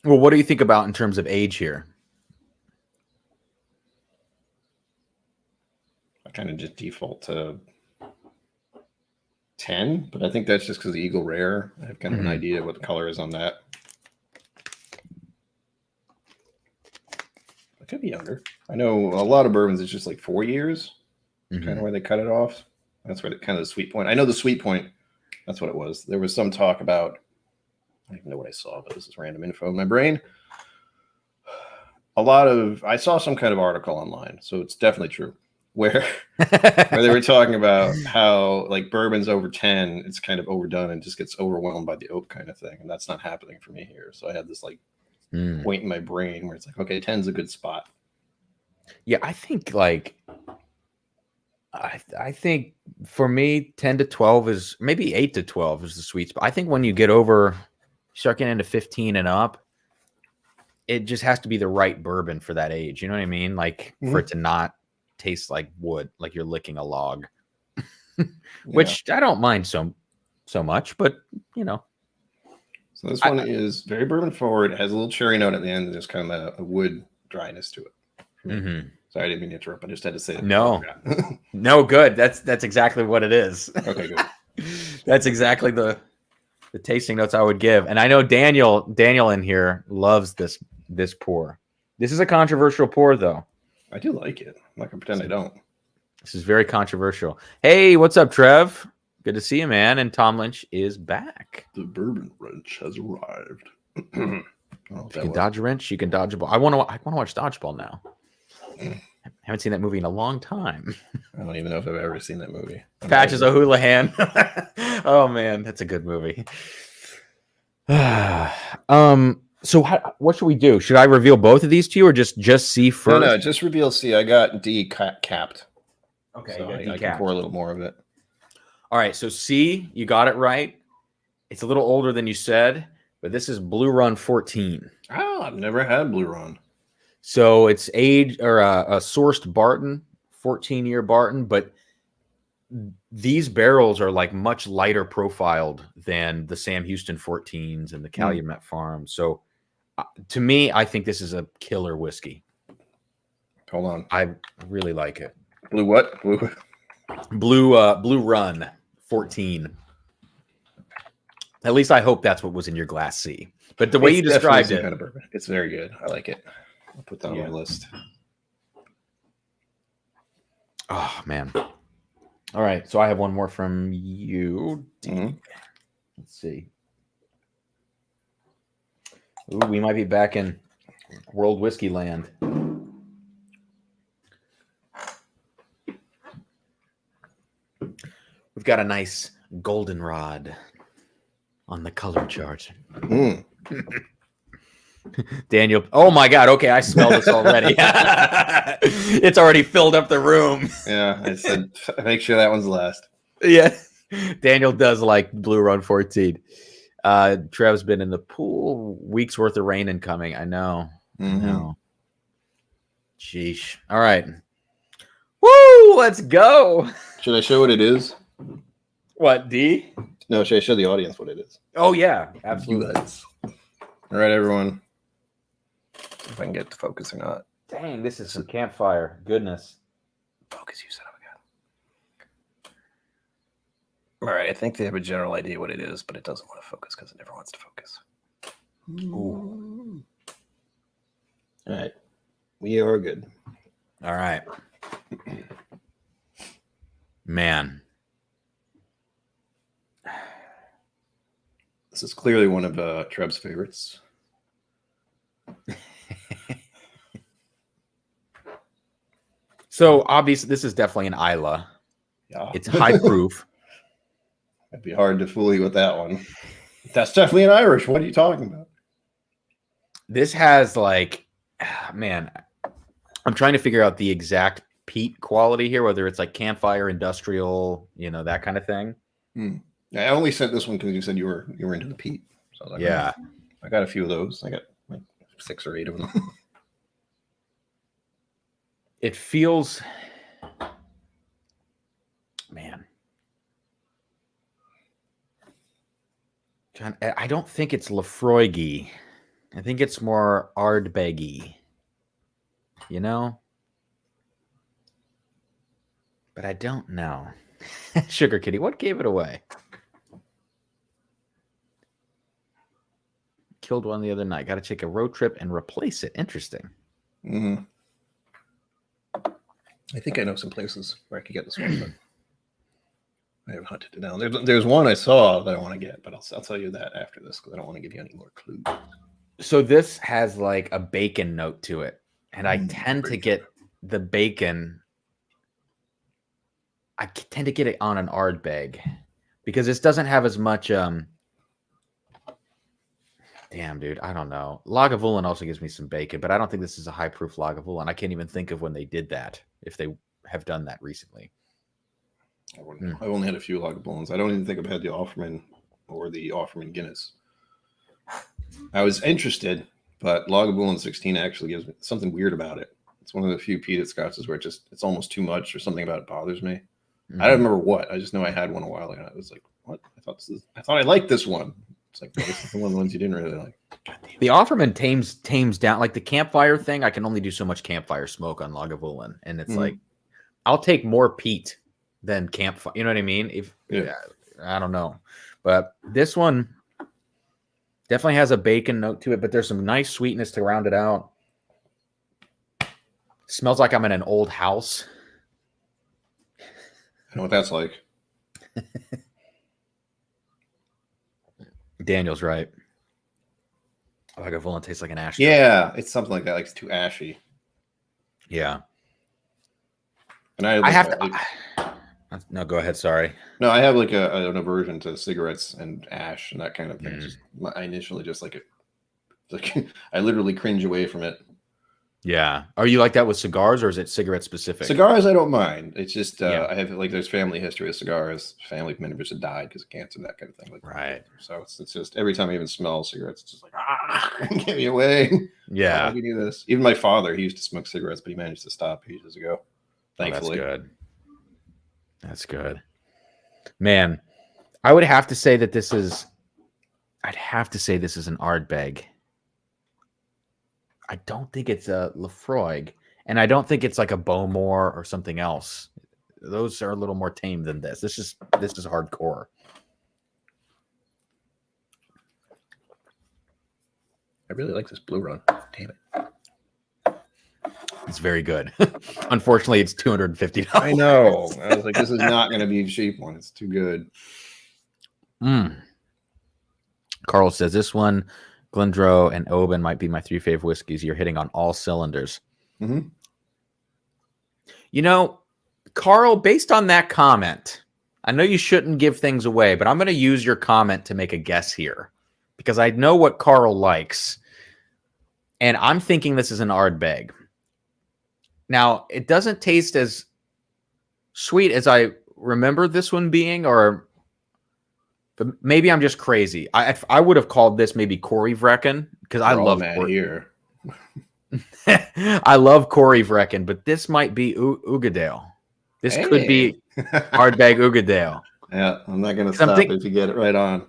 Well, what do you think about in terms of age here? I kind of just default to 10, but I think that's just because the Eagle Rare. I have kind of an idea what the color is on that. It could be younger. I know a lot of bourbons, it's just like 4 years, kind of where they cut it off. That's where kind of the sweet point. I know the sweet point, that's what it was. There was some talk about, I don't even know what I saw, but this is random info in my brain. I saw some kind of article online, so it's definitely true, where they were talking about how like bourbons over 10, it's kind of overdone and just gets overwhelmed by the oak kind of thing. And that's not happening for me here. So I had this like point in my brain where it's like, okay, 10's a good spot. Yeah, I think like I think for me 10 to 12 is maybe 8 to 12 is the sweet spot. I think when you get over, start getting into 15 and up, it just has to be the right bourbon for that age. You know what I mean? Like for it to not taste like wood, like you're licking a log, which I don't mind so much, but you know. So this one is very bourbon forward. It has a little cherry note at the end. And there's kind of a wood dryness to it. Sorry, I didn't mean to interrupt. I just had to say that. No, no, good. That's exactly what it is. Okay, good. That's exactly the tasting notes I would give. And I know Daniel in here loves this pour. This is a controversial pour, though. I do like it. I'm not gonna pretend I don't. This is very controversial. Hey, what's up, Trev? Good to see you, man. And Tom Lynch is back. The bourbon wrench has arrived. If you can dodge a wrench, you can dodge a ball. I want to watch Dodgeball now. I haven't seen that movie in a long time. I don't even know if I've ever seen that movie. Patches O'Houlihan. Oh man, that's a good movie. So what should we do? Should I reveal both of these to you, or just C first? No, just reveal C. I got D capped. Okay, so I can pour a little more of it. All right, so C, you got it right. It's a little older than you said, but this is Blue Run 14. Oh, I've never had Blue Run. So it's age or a sourced Barton, 14-year Barton, but these barrels are like much lighter profiled than the Sam Houston 14s and the Calumet Farms. So to me, I think this is a killer whiskey. Hold on. I really like it. Blue what? Blue Run 14. At least I hope that's what was in your glass C. But the way you described it, kind of bourbon. It's very good. I like it. I'll put that on my list. Oh man. All right, so I have one more from you. Let's see. Ooh, we might be back in World Whiskey Land. We've got a nice goldenrod on the color chart. Daniel, oh my God, okay, I smell this already. It's already filled up the room. Yeah, I said, make sure that one's last. Yeah, Daniel does like Blue Run 14. Trev's been in the pool. Weeks worth of rain incoming. I know. I know. Sheesh. All right. Woo! Let's go. Should I show what it is? What, D? No, should I show the audience what it is? Oh, yeah. Absolutely. All right, everyone. See if I can get to focus or not. Dang, this is some campfire. Goodness. Focus, you son of a gun. All right, I think they have a general idea what it is, but it doesn't want to focus because it never wants to focus. Ooh. All right. We are good. All right. Man. This is clearly one of Trev's favorites. So obviously, this is definitely an Isla. Yeah. It's high proof. It'd be hard to fool you with that one. That's definitely an Irish. What are you talking about? This has like, man, I'm trying to figure out the exact peat quality here, whether it's like campfire, industrial, that kind of thing. I only sent this one because you said you were into the peat. So I was like, yeah, I got a few of those. I got like 6 or 8 of them. It feels, man. I don't think it's Lafroigy. I think it's more Ardbeggy. But I don't know. Sugar Kitty, what gave it away? Killed one the other night. Got to take a road trip and replace it. Interesting. I think I know some places where I could get this one, but I haven't hunted it down. There's one I saw that I want to get, but I'll tell you that after this because I don't want to give you any more clues. So this has like a bacon note to it, and I tend to get the bacon. I tend to get it on an Ardbeg because this doesn't have as much. Damn, dude, I don't know. Lagavulin also gives me some bacon, but I don't think this is a high proof Lagavulin. I can't even think of when they did that, if they have done that recently. I've only had a few Lagavulins. I don't even think I've had the Offerman or the Offerman Guinness. I was interested, but Lagavulin 16 actually gives me something weird about it. It's one of the few peated scotches where it's almost too much or something about it bothers me. I don't remember what. I just know I had one a while ago. I was like, what? I thought I liked this one. It's like, well, this is one of the ones you didn't really like. The Offerman tames down, like the campfire thing. I can only do so much campfire smoke on Lagavulin, and it's like, I'll take more peat than campfire. You know what I mean? I don't know, but this one definitely has a bacon note to it, but there's some nice sweetness to round it out. Smells like I'm in an old house. I know what that's like. Daniel's right. Lagavulin tastes like an ash. Yeah, it's something like that. Like it's too ashy. Yeah. And I have to. No, go ahead. Sorry. No, I have like an aversion to cigarettes and ash and that kind of thing. I initially just like it Like, I literally cringe away from it. Yeah. Are you like that with cigars, or is it cigarette specific? Cigars, I don't mind. It's just Yeah. I have like there's family history with cigars. Family members have died because of cancer and that kind of thing. Like Right. So it's just every time I even smell cigarettes, it's just like get me away. Yeah. Why do you do this? Even my father, he used to smoke cigarettes, but he managed to stop ages ago. Thankfully. Oh, that's good. That's good. Man, I would have to say that this is. I'd have to say this is an Ardbeg. I don't think it's a Lefroy, and I don't think it's like a Bowmore or something else. Those are a little more tame than this. This is hardcore. I really like this Blue Run. Damn it. It's very good. Unfortunately, it's $250. I know. I was like, this is not going to be a cheap one. It's too good. Carl says this one, Glendrow and Oban might be my 3 favorite whiskeys. You're hitting on all cylinders. Mm-hmm. You know, Carl, based on that comment, I know you shouldn't give things away, but I'm going to use your comment to make a guess here because I know what Carl likes. And I'm thinking this is an Ardbeg. Now, it doesn't taste as sweet as I remember this one being, but maybe I'm just crazy. I would have called this maybe Corey Vrecken because I love here. I love Corey Vrecken, but this might be Ugadale. This could be Ardbeg Ugadale. Yeah, I'm not going to stop if you get it right on.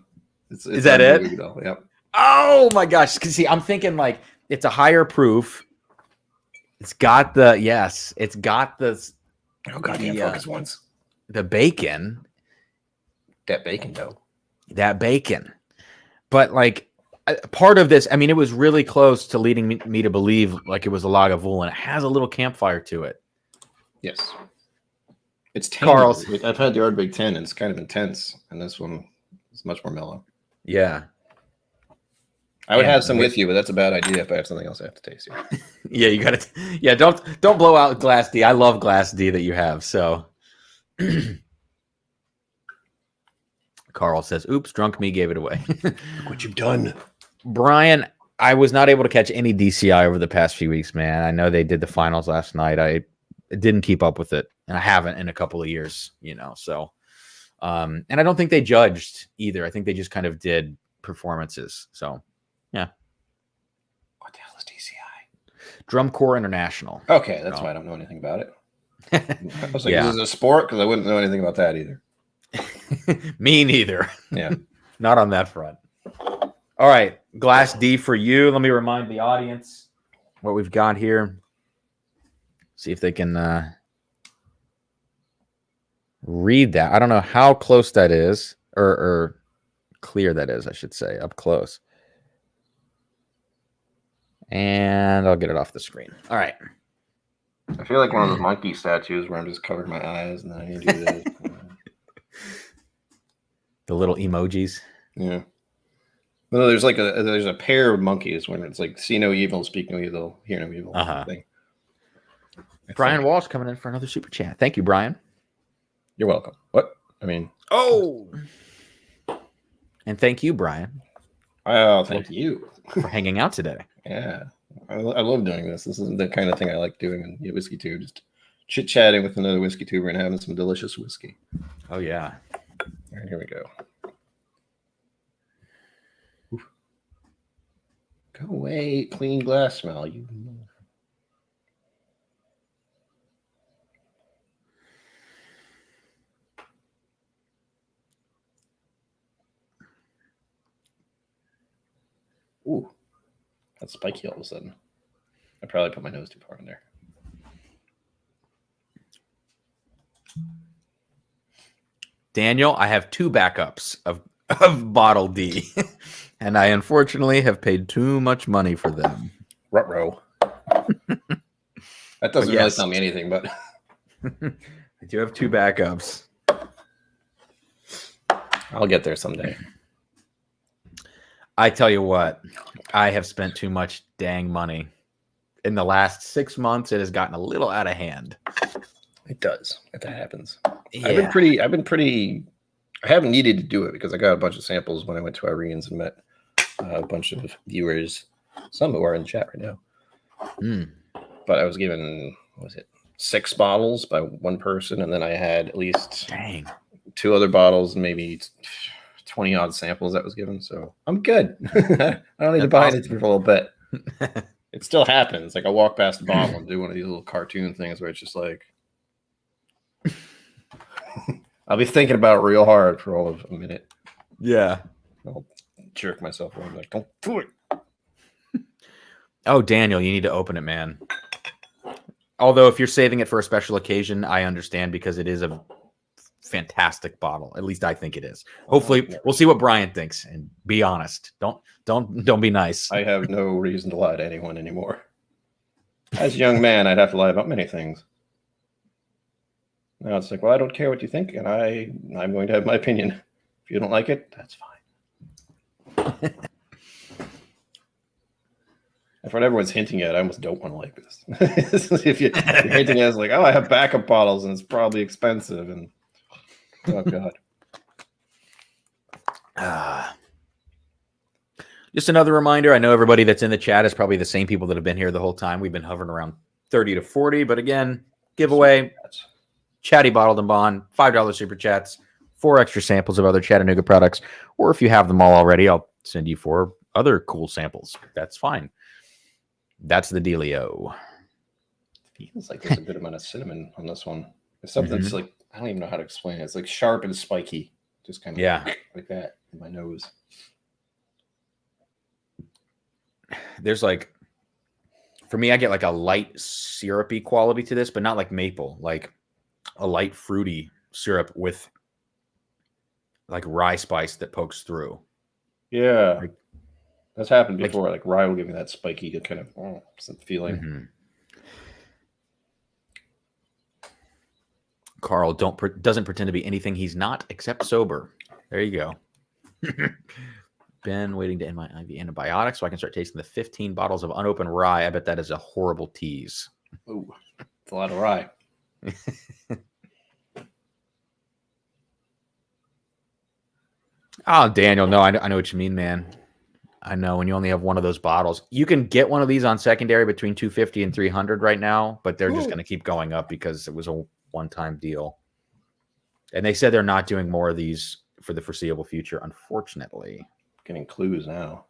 It's is that it? Ugadale. Yep. Oh my gosh! Because see, I'm thinking like it's a higher proof. It's got the oh goddamn focus once. The bacon. That bacon though. That bacon. But like part of this, I mean, it was really close to leading me to believe like it was a Lagavulin. It has a little campfire to it. Yes. It's Carl's. I've had the Ardbeg 10 and it's kind of intense, and this one is much more mellow. Yeah. I would have some with you, but that's a bad idea if I have something else I have to taste. Yeah, yeah, you got to. Yeah, don't blow out Glass D. I love Glass D that you have. So, Carl says, "Oops, drunk me gave it away." Look what you've done, Brian. I was not able to catch any DCI over the past few weeks, man. I know they did the finals last night. I didn't keep up with it, and I haven't in a couple of years. So, and I don't think they judged either. I think they just kind of did performances. So. Yeah. What the hell is DCI? Drum Corps International. Okay, that's why I don't know anything about it. I was like, is it a sport? Because I wouldn't know anything about that either. Me neither. Yeah. Not on that front. All right. Glass D for you. Let me remind the audience what we've got here. See if they can read that. I don't know how close that is or clear that is, I should say, up close. And I'll get it off the screen. All right. I feel like one of those monkey statues where I'm just covering my eyes and then I need to do this. The little emojis. Yeah. Well, there's a pair of monkeys when it's like see no evil, speak no evil, hear no evil. Thing. Brian Walsh coming in for another super chat. Thank you, Brian. You're welcome. What? I mean. Oh. And thank you, Brian. Oh, thank you for hanging out today. Yeah, I love doing this. This is the kind of thing I like doing in Whiskey Tube. Just chit-chatting with another whiskey tuber and having some delicious whiskey. Oh, yeah. All right, here we go. Oof. Go away, clean glass smell. You. Ooh. That's spiky all of a sudden. I probably put my nose too far in there. Daniel, I have 2 backups of Bottle D, and I unfortunately have paid too much money for them. Ruh-roh. That doesn't really tell me anything, but I do have 2 backups. I'll get there someday. I tell you what, I have spent too much dang money. In the last 6 months, it has gotten a little out of hand. It does. If that happens. Yeah. I've been pretty. I haven't needed to do it because I got a bunch of samples when I went to Irene's and met a bunch of viewers. some who are in chat right now. But I was given, what was it, 6 bottles by one person, and then I had at least 2 other bottles and maybe 20 odd samples that was given. So I'm good. I don't need to buy anything for a little bit. It still happens. Like I walk past the bottle and do one of these little cartoon things where it's just like I'll be thinking about it real hard for all of a minute. Yeah. I'll jerk myself around like, don't do it. Oh, Daniel, you need to open it, man. Although if you're saving it for a special occasion, I understand because it is a fantastic bottle. At least I think it is. Hopefully, we'll see what Brian thinks and be honest. Don't be nice. I have no reason to lie to anyone anymore. As a young man, I'd have to lie about many things. Now it's like, well, I don't care what you think, and I'm going to have my opinion. If you don't like it, that's fine. If what everyone's hinting at, I almost don't want to like this. If you're hinting at, it's like, oh, I have backup bottles, and it's probably expensive, and oh god. Just another reminder. I know everybody that's in the chat is probably the same people that have been here the whole time. We've been hovering around 30 to 40, but again, giveaway, Chatty Bottled and Bond, $5 super chats, 4 extra samples of other Chattanooga products, or if you have them all already, I'll send you 4 other cool samples. That's fine. That's the dealio. It feels like there's a good amount of cinnamon on this one. It's something that's like, I don't even know how to explain it. It's like sharp and spiky, just kind of like that in my nose. There's like, for me, I get like a light syrupy quality to this, but not like maple, like a light fruity syrup with like rye spice that pokes through. Yeah. That's happened before. Like rye will give me that spiky kind of feeling. Carl doesn't pretend to be anything he's not except sober. There you go. Been waiting to end my IV antibiotics so I can start tasting the 15 bottles of unopened rye. I bet that is a horrible tease. Ooh, it's a lot of rye. Oh, Daniel, no, I know what you mean, man. I know when you only have one of those bottles. You can get one of these on secondary between $250 and $300 right now, but they're just going to keep going up because it was a one-time deal. And they said they're not doing more of these for the foreseeable future, unfortunately. Getting clues now.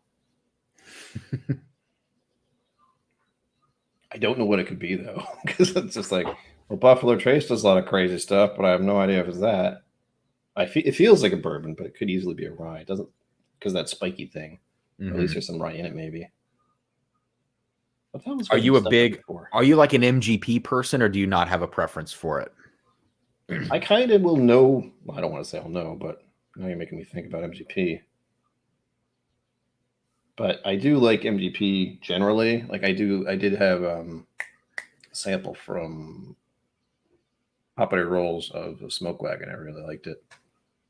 I don't know what it could be, though, because it's just like, well, Buffalo Trace does a lot of crazy stuff, but I have no idea if it's that. It feels like a bourbon, but it could easily be a rye. It doesn't, because that spiky thing. At least there's some rye in it, maybe. Are you like an MGP person, or do you not have a preference for it? I kind of will know. Well, I don't want to say I'll know, but now you're making me think about MGP. But I do like MGP generally. Like I did have a sample from Popeye Rolls of a Smoke Wagon. I really liked it.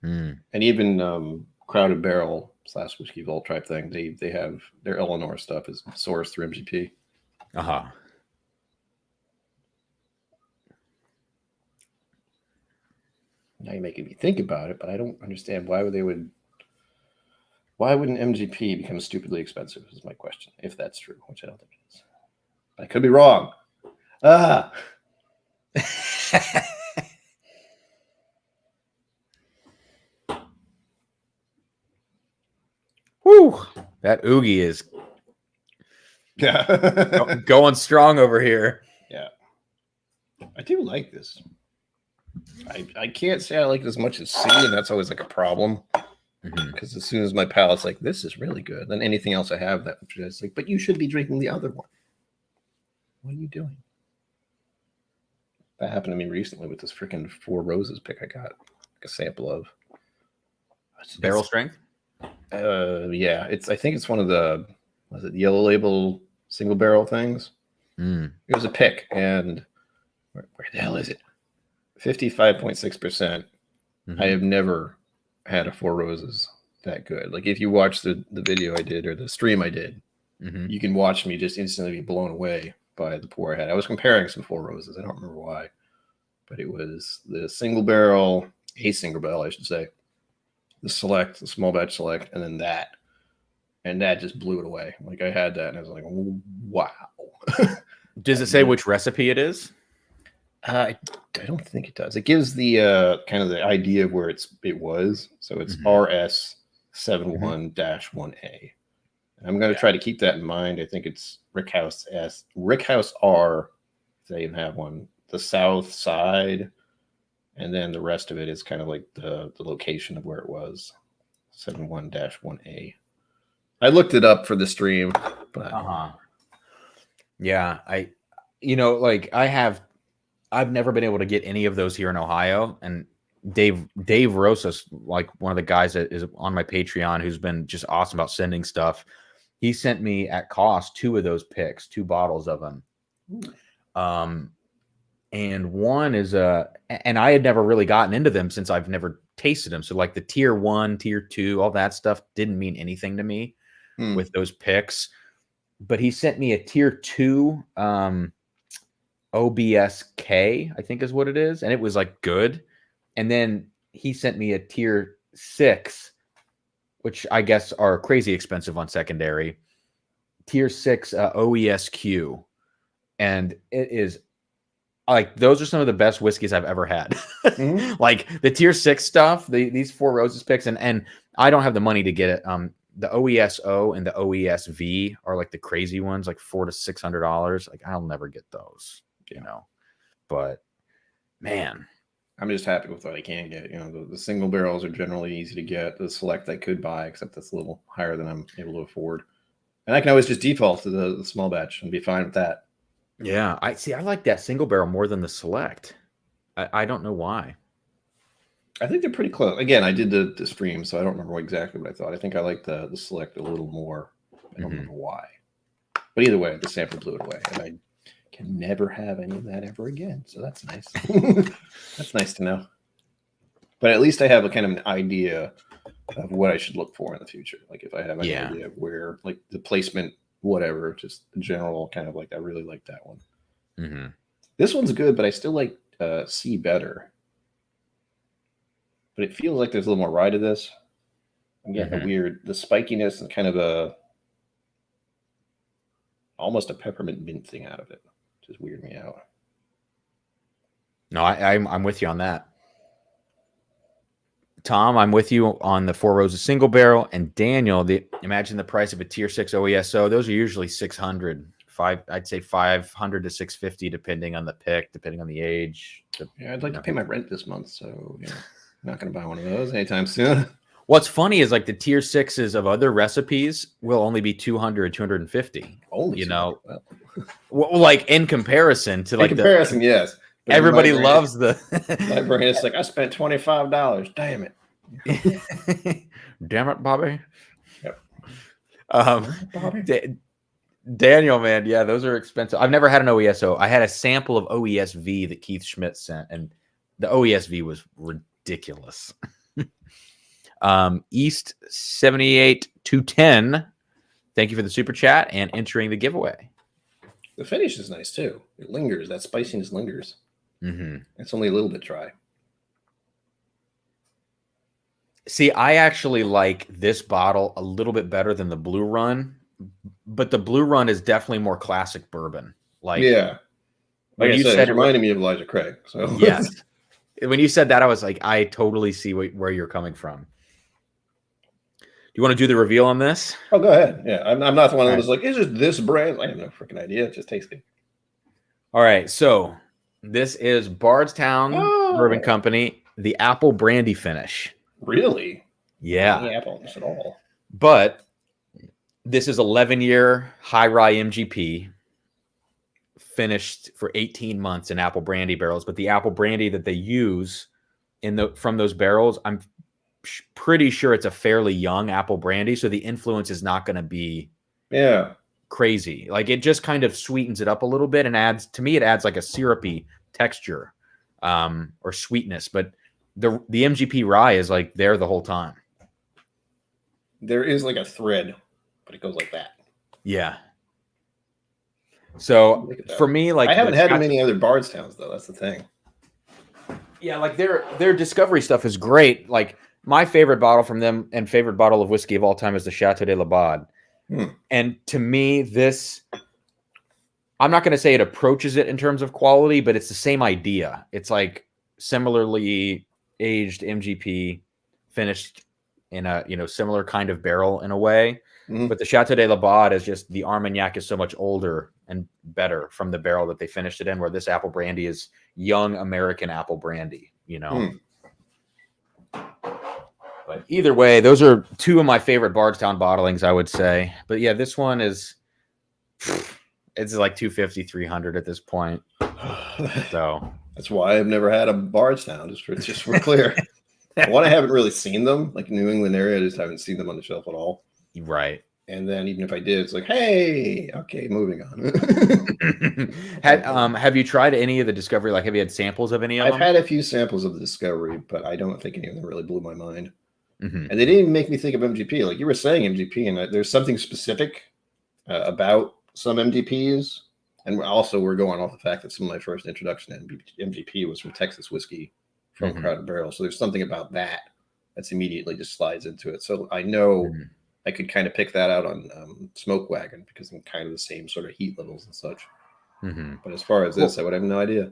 And even Crowded Barrel / Whiskey Vault type thing. They have their Eleanor stuff is sourced through MGP. Now you're making me think about it, but I don't understand why wouldn't MGP become stupidly expensive is my question, if that's true, which I don't think it is. I could be wrong. Whew, that Oogie is going strong over here. Yeah. I do like this. I can't say I like it as much as C, and that's always like a problem. Because as soon as my palate's like, this is really good, then anything else I have that is like, but you should be drinking the other one. What are you doing? That happened to me recently with this freaking Four Roses pick I got, like a sample of. Barrel strength? Yeah, I think it's one of the Yellow Label single barrel things. It was a pick, and where the hell is it? 55.6%. I have never had a Four Roses that good. Like if you watch the video I did or the stream I did, you can watch me just instantly be blown away by the pour I had. I was comparing some Four Roses. I don't remember why, but it was the single barrel, I should say, the small batch select, and then that. and that just blew it away. Like I had that, and I was like, wow. Does it say which recipe it is? I don't think it does. It gives the kind of the idea of where it was. So it's RS71-1A. I'm going to try to keep that in mind. I think it's Rickhouse R. If they even have one. The south side, and then the rest of it is kind of like the location of where it was. 71-1A. I looked it up for the stream, but yeah, I've never been able to get any of those here in Ohio, and Dave Rosas, like one of the guys that is on my Patreon, who's been just awesome about sending stuff. He sent me at cost 2 of those picks, 2 bottles of them. And one is and I had never really gotten into them since I've never tasted them. So like the tier 1, tier 2, all that stuff didn't mean anything to me with those picks. But he sent me a tier 2 OBSK, I think is what it is, and it was like good. And then he sent me a tier 6, which I guess are crazy expensive on secondary. Tier 6 OESQ, and it is like those are some of the best whiskeys I've ever had. Like the tier 6 stuff, these Four Roses picks, and I don't have the money to get it. The OESO and the OESV are like the crazy ones, like $400 to $600. Like I'll never get those, you know. But man, I'm just happy with what I can get. You know, the single barrels are generally easy to get. The select I could buy, except that's a little higher than I'm able to afford. And I can always just default to the small batch and be fine with that. Yeah, I like that single barrel more than the select. I don't know why. I think they're pretty close. Again, I did the stream, so I don't remember exactly what I thought. I think I like the select a little more. I don't remember why. But either way, the sample blew it away. And I can never have any of that ever again. So that's nice. That's nice to know. But at least I have a kind of an idea of what I should look for in the future. Like if I have any idea of where, like the placement, whatever, just the general kind of like, I really like that one. This one's good, but I still like C better. But it feels like there's a little more rye to this. I'm getting the spikiness and kind of almost a peppermint mint thing out of it. Just weird me out. No, I'm with you on that. Tom, I'm with you on the Four Roses single barrel, and Daniel, imagine the price of a tier 6 OESO. Those are usually $600. I'd say $500 to $650, depending on the pick, depending on the age. Yeah, I'd like to pay my rent this month, so I'm not going to buy one of those anytime soon. What's funny is like the tier 6s of other recipes will only be $200, $250. Only, you know, well, like in comparison to like yes. But everybody loves the. My brain is like, I spent $25. Damn it. Damn it, Bobby. Yep. Bobby. Daniel, man, yeah, those are expensive. I've never had an OESO. I had a sample of OESV that Keith Schmidt sent, and the OESV was ridiculous. East 78-210. Thank you for the super chat and entering the giveaway. The finish is nice too. It lingers. That spiciness lingers. It's only a little bit dry. See, I actually like this bottle a little bit better than the Blue Run, but the Blue Run is definitely more classic bourbon. Like, yeah, like I said, it reminded me of Elijah Craig. So yes, when you said that, I was like, I totally see where you're coming from. Do you want to do the reveal on this? Oh, go ahead. Yeah, I'm not the one that was like, is it this brand? I have no freaking idea. It just tastes good. All right, so this is Bardstown Bourbon Company, the apple brandy finish. Really? Yeah. Not apples at all. But this is 11-year high rye MGP finished for 18 months in apple brandy barrels. But the apple brandy that they use from those barrels, I'm pretty sure it's a fairly young apple brandy. So the influence is not going to be crazy. Like it just kind of sweetens it up a little bit and adds like a syrupy texture or sweetness. But the MGP rye is like there the whole time. There is like a thread, but it goes like that. Yeah. So for me, like I haven't had many other Bardstowns though. That's the thing. Yeah, like their discovery stuff is great. Like my favorite bottle from them and favorite bottle of whiskey of all time is the Chateau de la Bade. And to me, this, I'm not going to say it approaches it in terms of quality, but it's the same idea. It's like similarly aged MGP finished in a, similar kind of barrel in a way. But the Chateau de la Baude is just, the Armagnac is so much older and better from the barrel that they finished it in, where this apple brandy is young American apple brandy, But either way, those are two of my favorite Bardstown bottlings, I would say. But yeah, this one is, it's like 250, 300 at this point. So that's why I've never had a Bardstown, just for clear. One, I haven't really seen them, like New England area, I just haven't seen them on the shelf at all. Right. And then even if I did, it's like, hey, okay, moving on. Have you tried any of the Discovery? Like, have you had samples of any of them? I've had a few samples of the Discovery, but I don't think any of them really blew my mind. And they didn't even make me think of MGP. Like you were saying MGP, and there's something specific about some MGPs. And also we're going off the fact that some of my first introduction to MGP was from Texas whiskey from Crowded Barrel. So there's something about that that's immediately just slides into it. So I know I could kind of pick that out on Smoke Wagon because I'm kind of the same sort of heat levels and such. But as far as this, I would have no idea.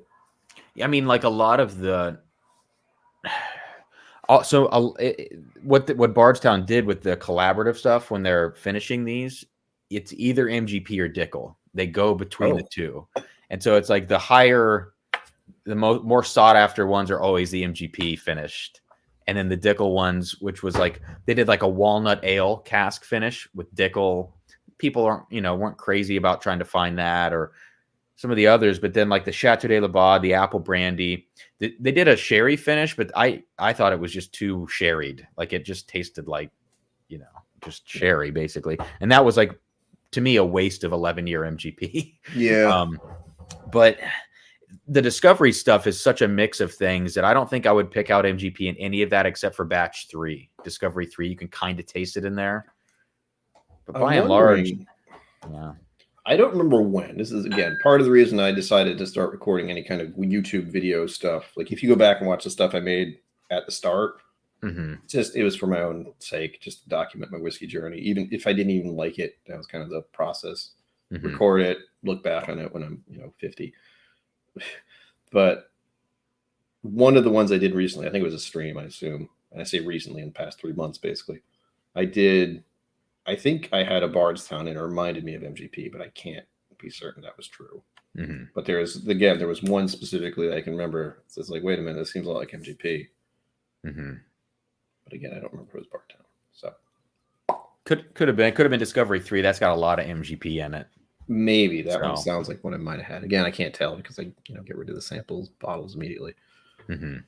I mean, like a lot of the... Also, what Bardstown did with the collaborative stuff when they're finishing these, it's either MGP or Dickel. They go between the two, and so it's like the more sought after ones are always the MGP finished, and then the Dickel ones, which was like they did like a walnut ale cask finish with Dickel. People weren't crazy about trying to find that or some of the others, but then like the Chateau de la Baude, the apple brandy, they did a sherry finish, but I thought it was just too sherried. Like it just tasted like, just sherry basically. And that was like, to me, a waste of 11-year MGP. Yeah. But the Discovery stuff is such a mix of things that I don't think I would pick out MGP in any of that except for batch 3, Discovery 3. You can kind of taste it in there. But by and large, yeah. I don't remember when. This is, again, part of the reason I decided to start recording any kind of YouTube video stuff. Like if you go back and watch the stuff I made at the start, it was for my own sake, just to document my whiskey journey. Even if I didn't even like it, that was kind of the process. Record it, look back on it when I'm 50. But one of the ones I did recently, I think it was a stream, I assume, and I say recently in the past 3 months, basically, I think I had a Bardstown and it reminded me of MGP, but I can't be certain that was true. But there was one specifically that I can remember. It's like, wait a minute, this seems a lot like MGP. But again, I don't remember if it was Bardstown. So could have been Discovery 3. That's got a lot of MGP in it. Maybe that one sounds like one I might have had. Again, I can't tell because I get rid of the samples bottles immediately. I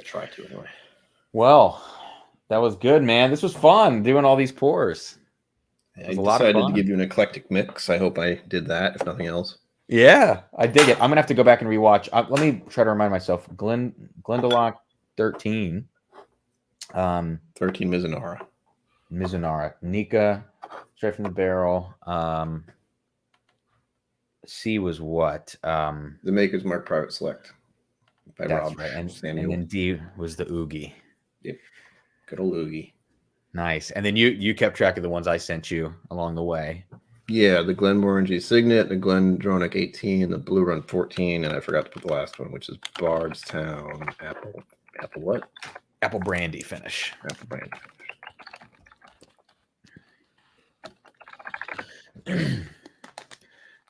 try to anyway. Well, that was good, man. This was fun doing all these pours. I decided to give you an eclectic mix. I hope I did that, if nothing else. Yeah, I dig it. I'm gonna have to go back and rewatch. Let me try to remind myself. Glendalough 13. 13 Mizunara. Nika, straight from the barrel. C was what? The Maker's Mark Private Select by Rob. Right. And then D was the Oogie. Yep. Good old Oogie. Nice. And then you kept track of the ones I sent you along the way. Yeah, the Glenmorangie Signet, the Glendronach 18, the Blue Run 14, and I forgot to put the last one, which is Bardstown Apple what? Apple Brandy finish. Apple Brandy finish.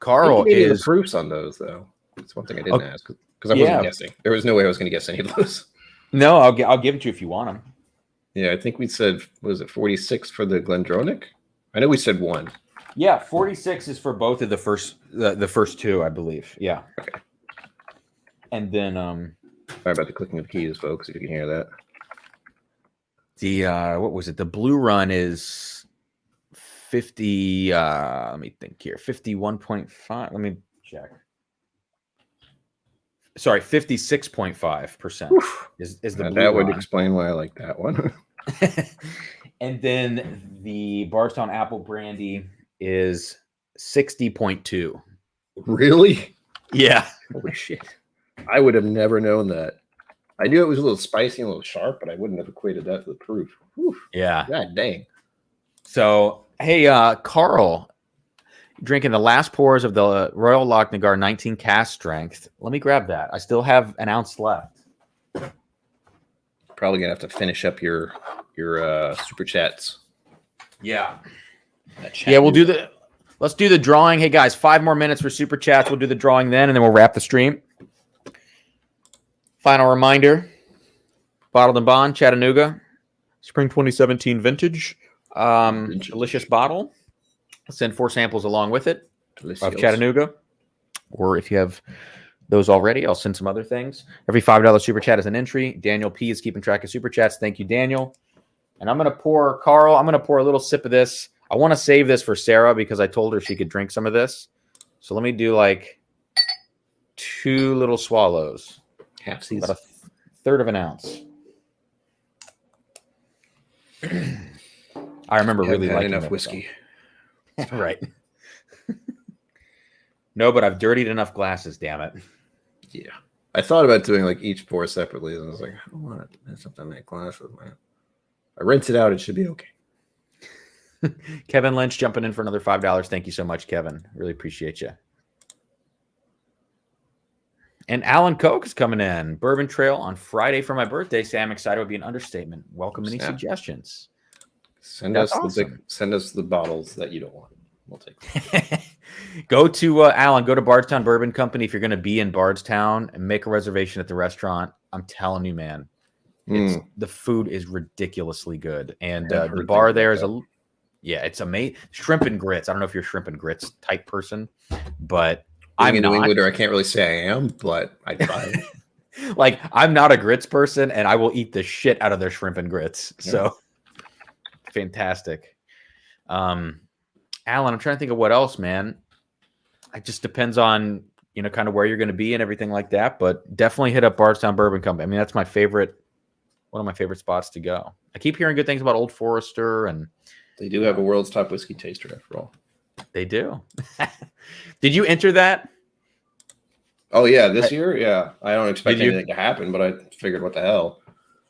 Carl is the proofs on those though. It's one thing I didn't ask because I wasn't guessing. There was no way I was going to guess any of those. No, I'll give it to you if you want them. Yeah, I think we said, was it 46 for the Glendronach? I know we said 1. Yeah, 46 is for both of the first two, I believe. Yeah. Okay. And then sorry about the clicking of the keys, folks, if you can hear that. The what was it? The Blue Run is 50 let me think here. 51.5. Let me check. Sorry, 56.5% is the Blue that would Run. Explain why I like that one. And then the Bardstown Apple Brandy is 60.2. Really? Yeah. Holy shit. I would have never known that. I knew it was a little spicy and a little sharp, but I wouldn't have equated that to the proof. Whew. Yeah. God dang. So Hey, Carl, drinking the last pours of the Royal Lochnagar 19 cast strength. Let me grab that. I still have an ounce left. Probably gonna have to finish up your super chats. Yeah. Yeah, let's do the drawing. Hey guys, 5 more minutes for super chats. We'll do the drawing then, and then we'll wrap the stream. Final reminder: Bottled and Bond, Chattanooga, Spring 2017 vintage. Delicious bottle. Send 4 samples along with it of Chattanooga. Or if you have those already, I'll send some other things. Every $5 super chat is an entry. Daniel P is keeping track of super chats. Thank you, Daniel. And I'm going to pour, Carl, I'm going to pour a little sip of this. I want to save this for Sarah because I told her she could drink some of this. So let me do like 2 little swallows. Halfsies. About a third of an ounce. I remember really liking enough whiskey. Right. No, but I've dirtied enough glasses, damn it. Yeah. I thought about doing like each pour separately, and I was like, I don't want to mess up that glasses, man. I rinse it out, it should be okay. Kevin Lynch jumping in for another $5. Thank you so much, Kevin. Really appreciate you. And Alan Koch is coming in. Bourbon Trail on Friday for my birthday. Say I'm excited would be an understatement. Welcome any suggestions. Send us the bottles that you don't want. We'll take them. Go to Alan. Go to Bardstown Bourbon Company if you're going to be in Bardstown and make a reservation at the restaurant. I'm telling you, man, the food is ridiculously good, and the bar there is it's amazing. Shrimp and grits. I don't know if you're a shrimp and grits type person, but I'm in not. New Englander. I can't really say I am, but I try. Like I'm not a grits person, and I will eat the shit out of their shrimp and grits. Yeah. So fantastic. Alan, I'm trying to think of what else, man. It just depends on, kind of where you're going to be and everything like that. But definitely hit up Bardstown Bourbon Company. I mean, that's one of my favorite spots to go. I keep hearing good things about Old Forester, and they do have a world's top whiskey taster after all. They do. Did you enter that? Oh yeah, this year? Yeah. I don't expect anything to happen, but I figured what the hell.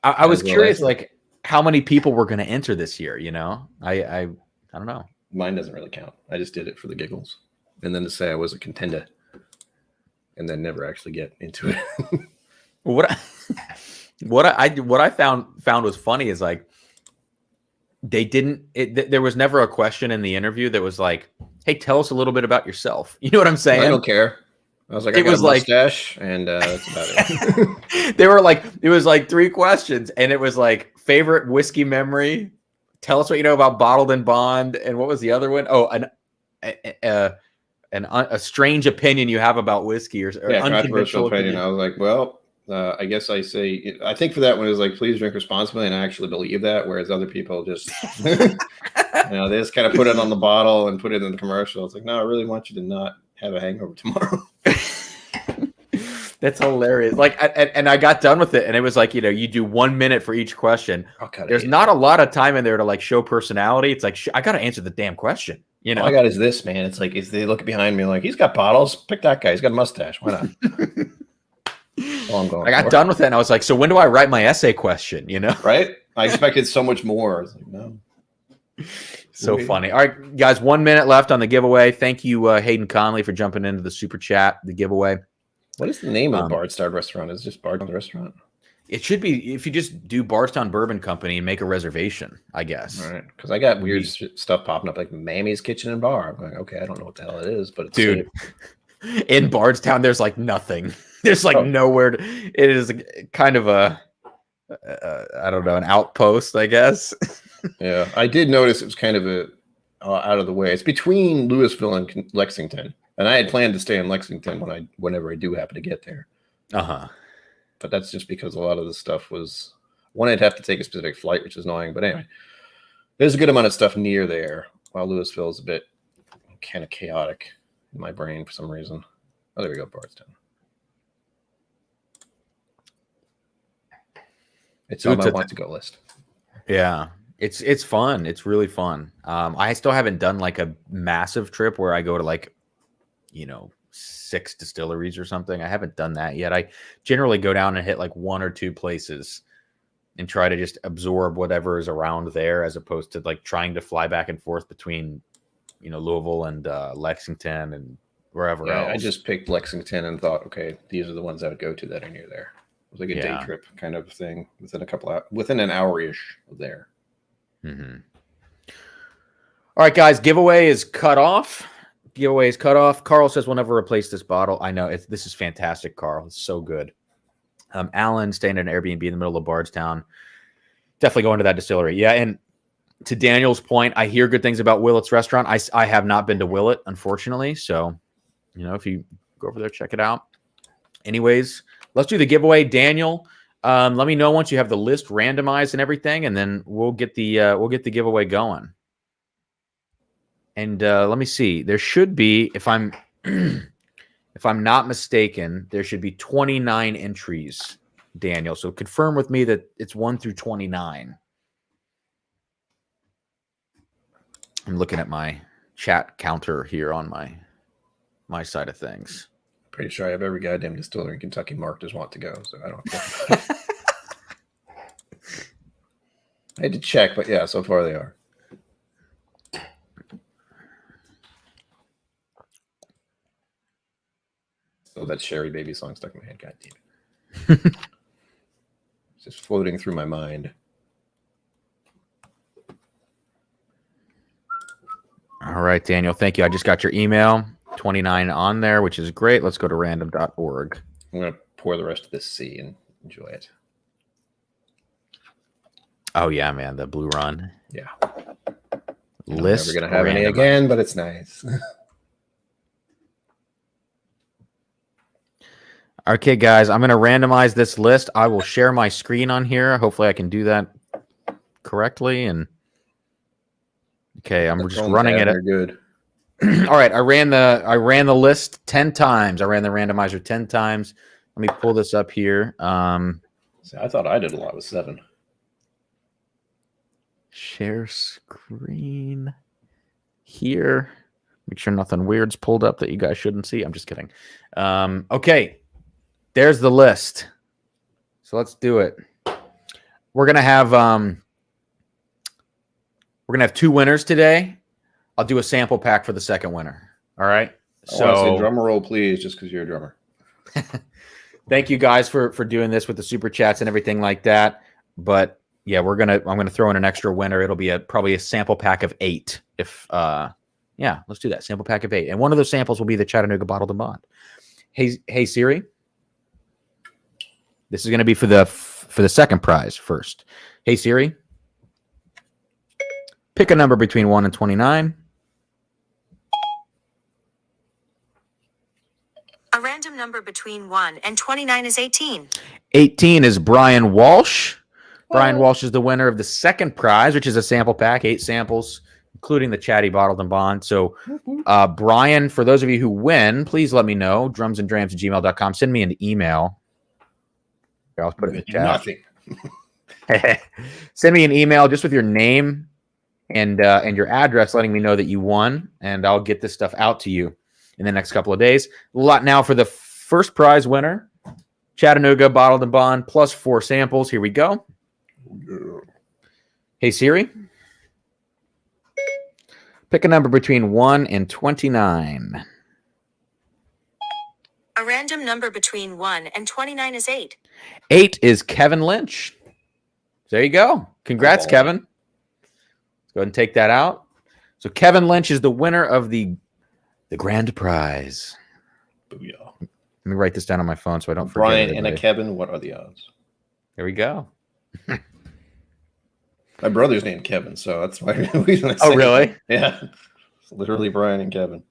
I was curious, like how many people were going to enter this year, I don't know. Mine doesn't really count. I just did it for the giggles. And then to say I was a contender and then never actually get into it. What I found was funny is like they didn't there was never a question in the interview that was like, hey, tell us a little bit about yourself. You know what I'm saying? I don't care. I was like, I got a mustache, and that's about it. They were like, it was like 3 questions, and it was like favorite whiskey memory. Tell us what you know about Bottled and Bond, and what was the other one? Oh, a strange opinion you have about whiskey, or controversial opinion. I was like, well, I guess I think for that one it was like, please drink responsibly, and I actually believe that. Whereas other people just, they just kind of put it on the bottle and put it in the commercial. It's like, no, I really want you to not have a hangover tomorrow. That's hilarious. Like, and I got done with it, and it was like, you do 1 minute for each question. There's not a lot of time in there to like show personality. It's like, I got to answer the damn question. All I got is this, man. It's like, they look behind me like, he's got bottles. Pick that guy. He's got a mustache. Why not? I got done with it, and I was like, so when do I write my essay question? Right? I expected so much more. I was like, no. So funny. All right, guys, 1 minute left on the giveaway. Thank you, Hayden Conley, for jumping into the super chat, the giveaway. What is the name of the Bardstown restaurant? Is it just Bardstown Restaurant? It should be, if you just do Bardstown Bourbon Company and make a reservation, I guess. All right. Because I got weird stuff popping up like Mammy's Kitchen and Bar. I'm like, okay, I don't know what the hell it is, but it's dude. In Bardstown, there's like nothing. There's like nowhere. It is kind of I don't know, an outpost, I guess. Yeah, I did notice it was kind of out of the way. It's between Louisville and Lexington, and I had planned to stay in Lexington whenever I do happen to get there. But that's just because a lot of the stuff was I'd have to take a specific flight, which is annoying. But anyway, there's a good amount of stuff near there, while Louisville is a bit kind of chaotic in my brain for some reason. Oh, there we go, Bardstown. It's on my want to go list. Yeah. It's fun. It's really fun. I still haven't done like a massive trip where I go to like, 6 distilleries or something. I haven't done that yet. I generally go down and hit like 1 or 2 places and try to just absorb whatever is around there, as opposed to like trying to fly back and forth between, Louisville and Lexington and wherever else. I just picked Lexington and thought, okay, these are the ones I would go to that are near there. It was like a day trip kind of thing within an hour-ish of there. Mm-hmm. All right, guys, giveaway is cut off. Carl says we'll never replace this bottle. I know this is fantastic, Carl. It's so good. Alan staying at an Airbnb in the middle of Bardstown. Definitely going to that distillery. Yeah, and to Daniel's point, I hear good things about Willett's restaurant. I have not been to Willett, unfortunately. So, if you go over there, check it out. Anyways, let's do the giveaway. Daniel, let me know once you have the list randomized and everything, and then we'll get the giveaway going. And let me see. There should be, if I'm not mistaken, there should be 29 entries, Daniel. So confirm with me that it's 1 through 29. I'm looking at my chat counter here on my side of things. Pretty sure I have every goddamn distillery in Kentucky marked as want to go, so I don't care. I had to check, but yeah, so far they are. Oh, that Sherry Baby song stuck in my head. God damn it. It's just floating through my mind. All right, Daniel. Thank you. I just got your email. 29 on there, which is great. Let's go to random.org. I'm going to pour the rest of this C and enjoy it. Oh, yeah, man. The Blue Run. Yeah. List. I'm never going to have any again, but it's nice. Okay, guys, I'm going to randomize this list. I will share my screen on here. Hopefully I can do that correctly. And okay, I'm just running it. They're good. All right, I ran the list 10 times. I ran the randomizer 10 times. Let me pull this up here. See, I thought I did a lot with 7. Share screen here. Make sure nothing weird's pulled up that you guys shouldn't see. I'm just kidding. Okay. There's the list. So let's do it. We're gonna have 2 winners today. I'll do a sample pack for the second winner. All right. I want to say drummer roll, please, just because you're a drummer. Thank you guys for doing this with the super chats and everything like that. But yeah, I'm gonna throw in an extra winner. It'll be probably a sample pack of 8. Yeah, let's do that. Sample pack of 8, and one of those samples will be the Chattanooga Bottled and Bond. Hey Siri. This is going to be for the second prize first. Hey, Siri. Pick a number between 1 and 29. A random number between 1 and 29 is 18. 18 is Brian Walsh. Brian Walsh is the winner of the second prize, which is a sample pack, 8 samples, including the Chatty Bottled and Bond. So, Brian, for those of you who win, please let me know. drumsanddrams@gmail.com. Send me an email. I'll put it in the chat. Nothing. Send me an email just with your name and your address, letting me know that you won, and I'll get this stuff out to you in the next couple of days. A lot now for the first prize winner, Chattanooga Bottled and Bond plus 4 samples. Here we go. Hey Siri, pick a number between 1 and 29. A random number between 1 and 29 is 8. 8 is Kevin Lynch. There you go. Congrats, Kevin. Let's go ahead and take that out. So Kevin Lynch is the winner of the grand prize. Booyah. Let me write this down on my phone so I don't forget. Brian and a Kevin, what are the odds? There we go. My brother's named Kevin, so that's why. Reason I Oh, really? It. Yeah. It's literally Brian and Kevin.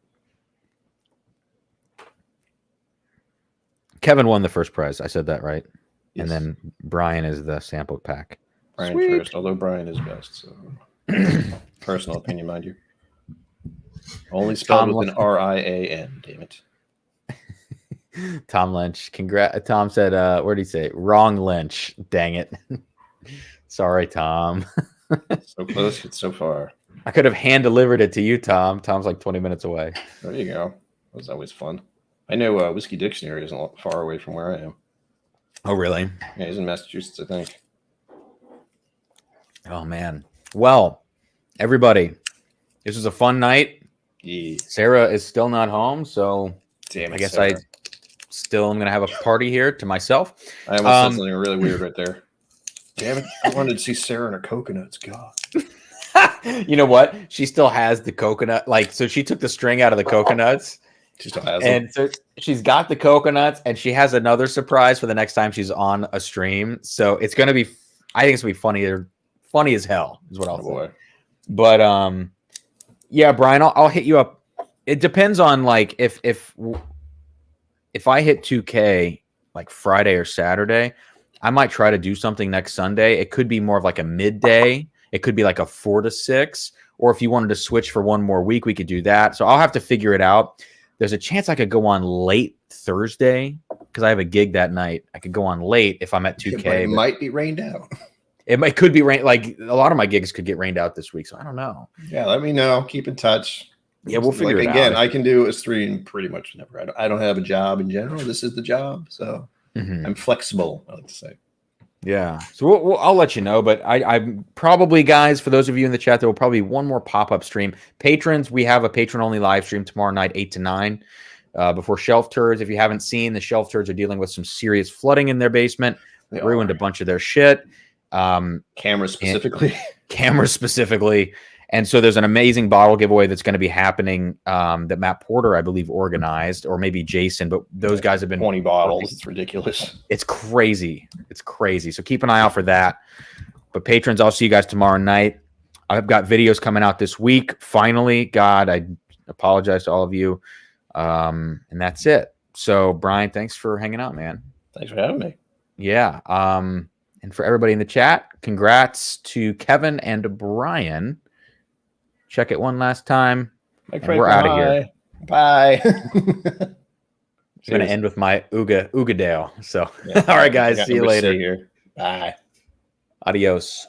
Kevin won the first prize. I said that right. Yes. And then Brian is the sample pack. Brian Sweet. first, although Brian is best. So personal opinion, mind you. Only spelled with an R-I-A-N, damn it. Tom Lynch. Congrats. Tom said, what did he say? Wrong Lynch. Dang it. Sorry, Tom. So close, yet so far. I could have hand delivered it to you, Tom. Tom's like 20 minutes away. There you go. That was always fun. I know Whiskey Dictionary isn't far away from where I am. Oh, really? Yeah, he's in Massachusetts, I think. Oh man. Well, everybody, this was a fun night. Yeah. Sarah is still not home, so Damn it, I guess Sarah. I still am gonna have a party here to myself. I almost said something really weird right there. Damn it! I wanted to see Sarah in her coconuts. God. You know what? She still has the coconut. Like, so she took the string out of the coconuts. She still has them. And so she's got the coconuts, and she has another surprise for the next time she's on a stream. So it's gonna be, I think it's gonna be funny as hell, is what I'll say. But yeah, Brian, I'll hit you up. It depends on like if I hit 2K like Friday or Saturday, I might try to do something next Sunday. It could be more of like a midday. It could be like a 4 to 6. Or if you wanted to switch for one more week, we could do that. So I'll have to figure it out. There's a chance I could go on late Thursday because I have a gig that night. I could go on late if I'm at 2K. It might be rained out. It could be rain. Like a lot of my gigs could get rained out this week. So I don't know. Yeah, let me know. Keep in touch. Yeah, we'll figure it out. Again, I can do a stream pretty much whenever. I don't have a job in general. This is the job. So I'm flexible, I like to say. Yeah. So I'll let you know. But I'm probably, guys, for those of you in the chat, there will probably be one more pop-up stream. Patrons, we have a patron-only live stream tomorrow night, 8 to 9, before Shelf Turds. If you haven't seen, the Shelf Turds are dealing with some serious flooding in their basement. They ruined a bunch of their shit. Cameras specifically. Cameras specifically. And so there's an amazing bottle giveaway that's going to be happening that Matt Porter, I believe, organized, or maybe Jason, but those guys have been 20 bottles. It's ridiculous. It's crazy. It's crazy. So keep an eye out for that. But patrons, I'll see you guys tomorrow night. I've got videos coming out this week. Finally, God, I apologize to all of you. And that's it. So Brian, thanks for hanging out, man. Thanks for having me. Yeah. And for everybody in the chat, congrats to Kevin and Brian. Check it one last time. We're out of here. Bye. I'm going to end with my Ooga Dale. So, yeah. All right, guys. See you later. Bye. Adios.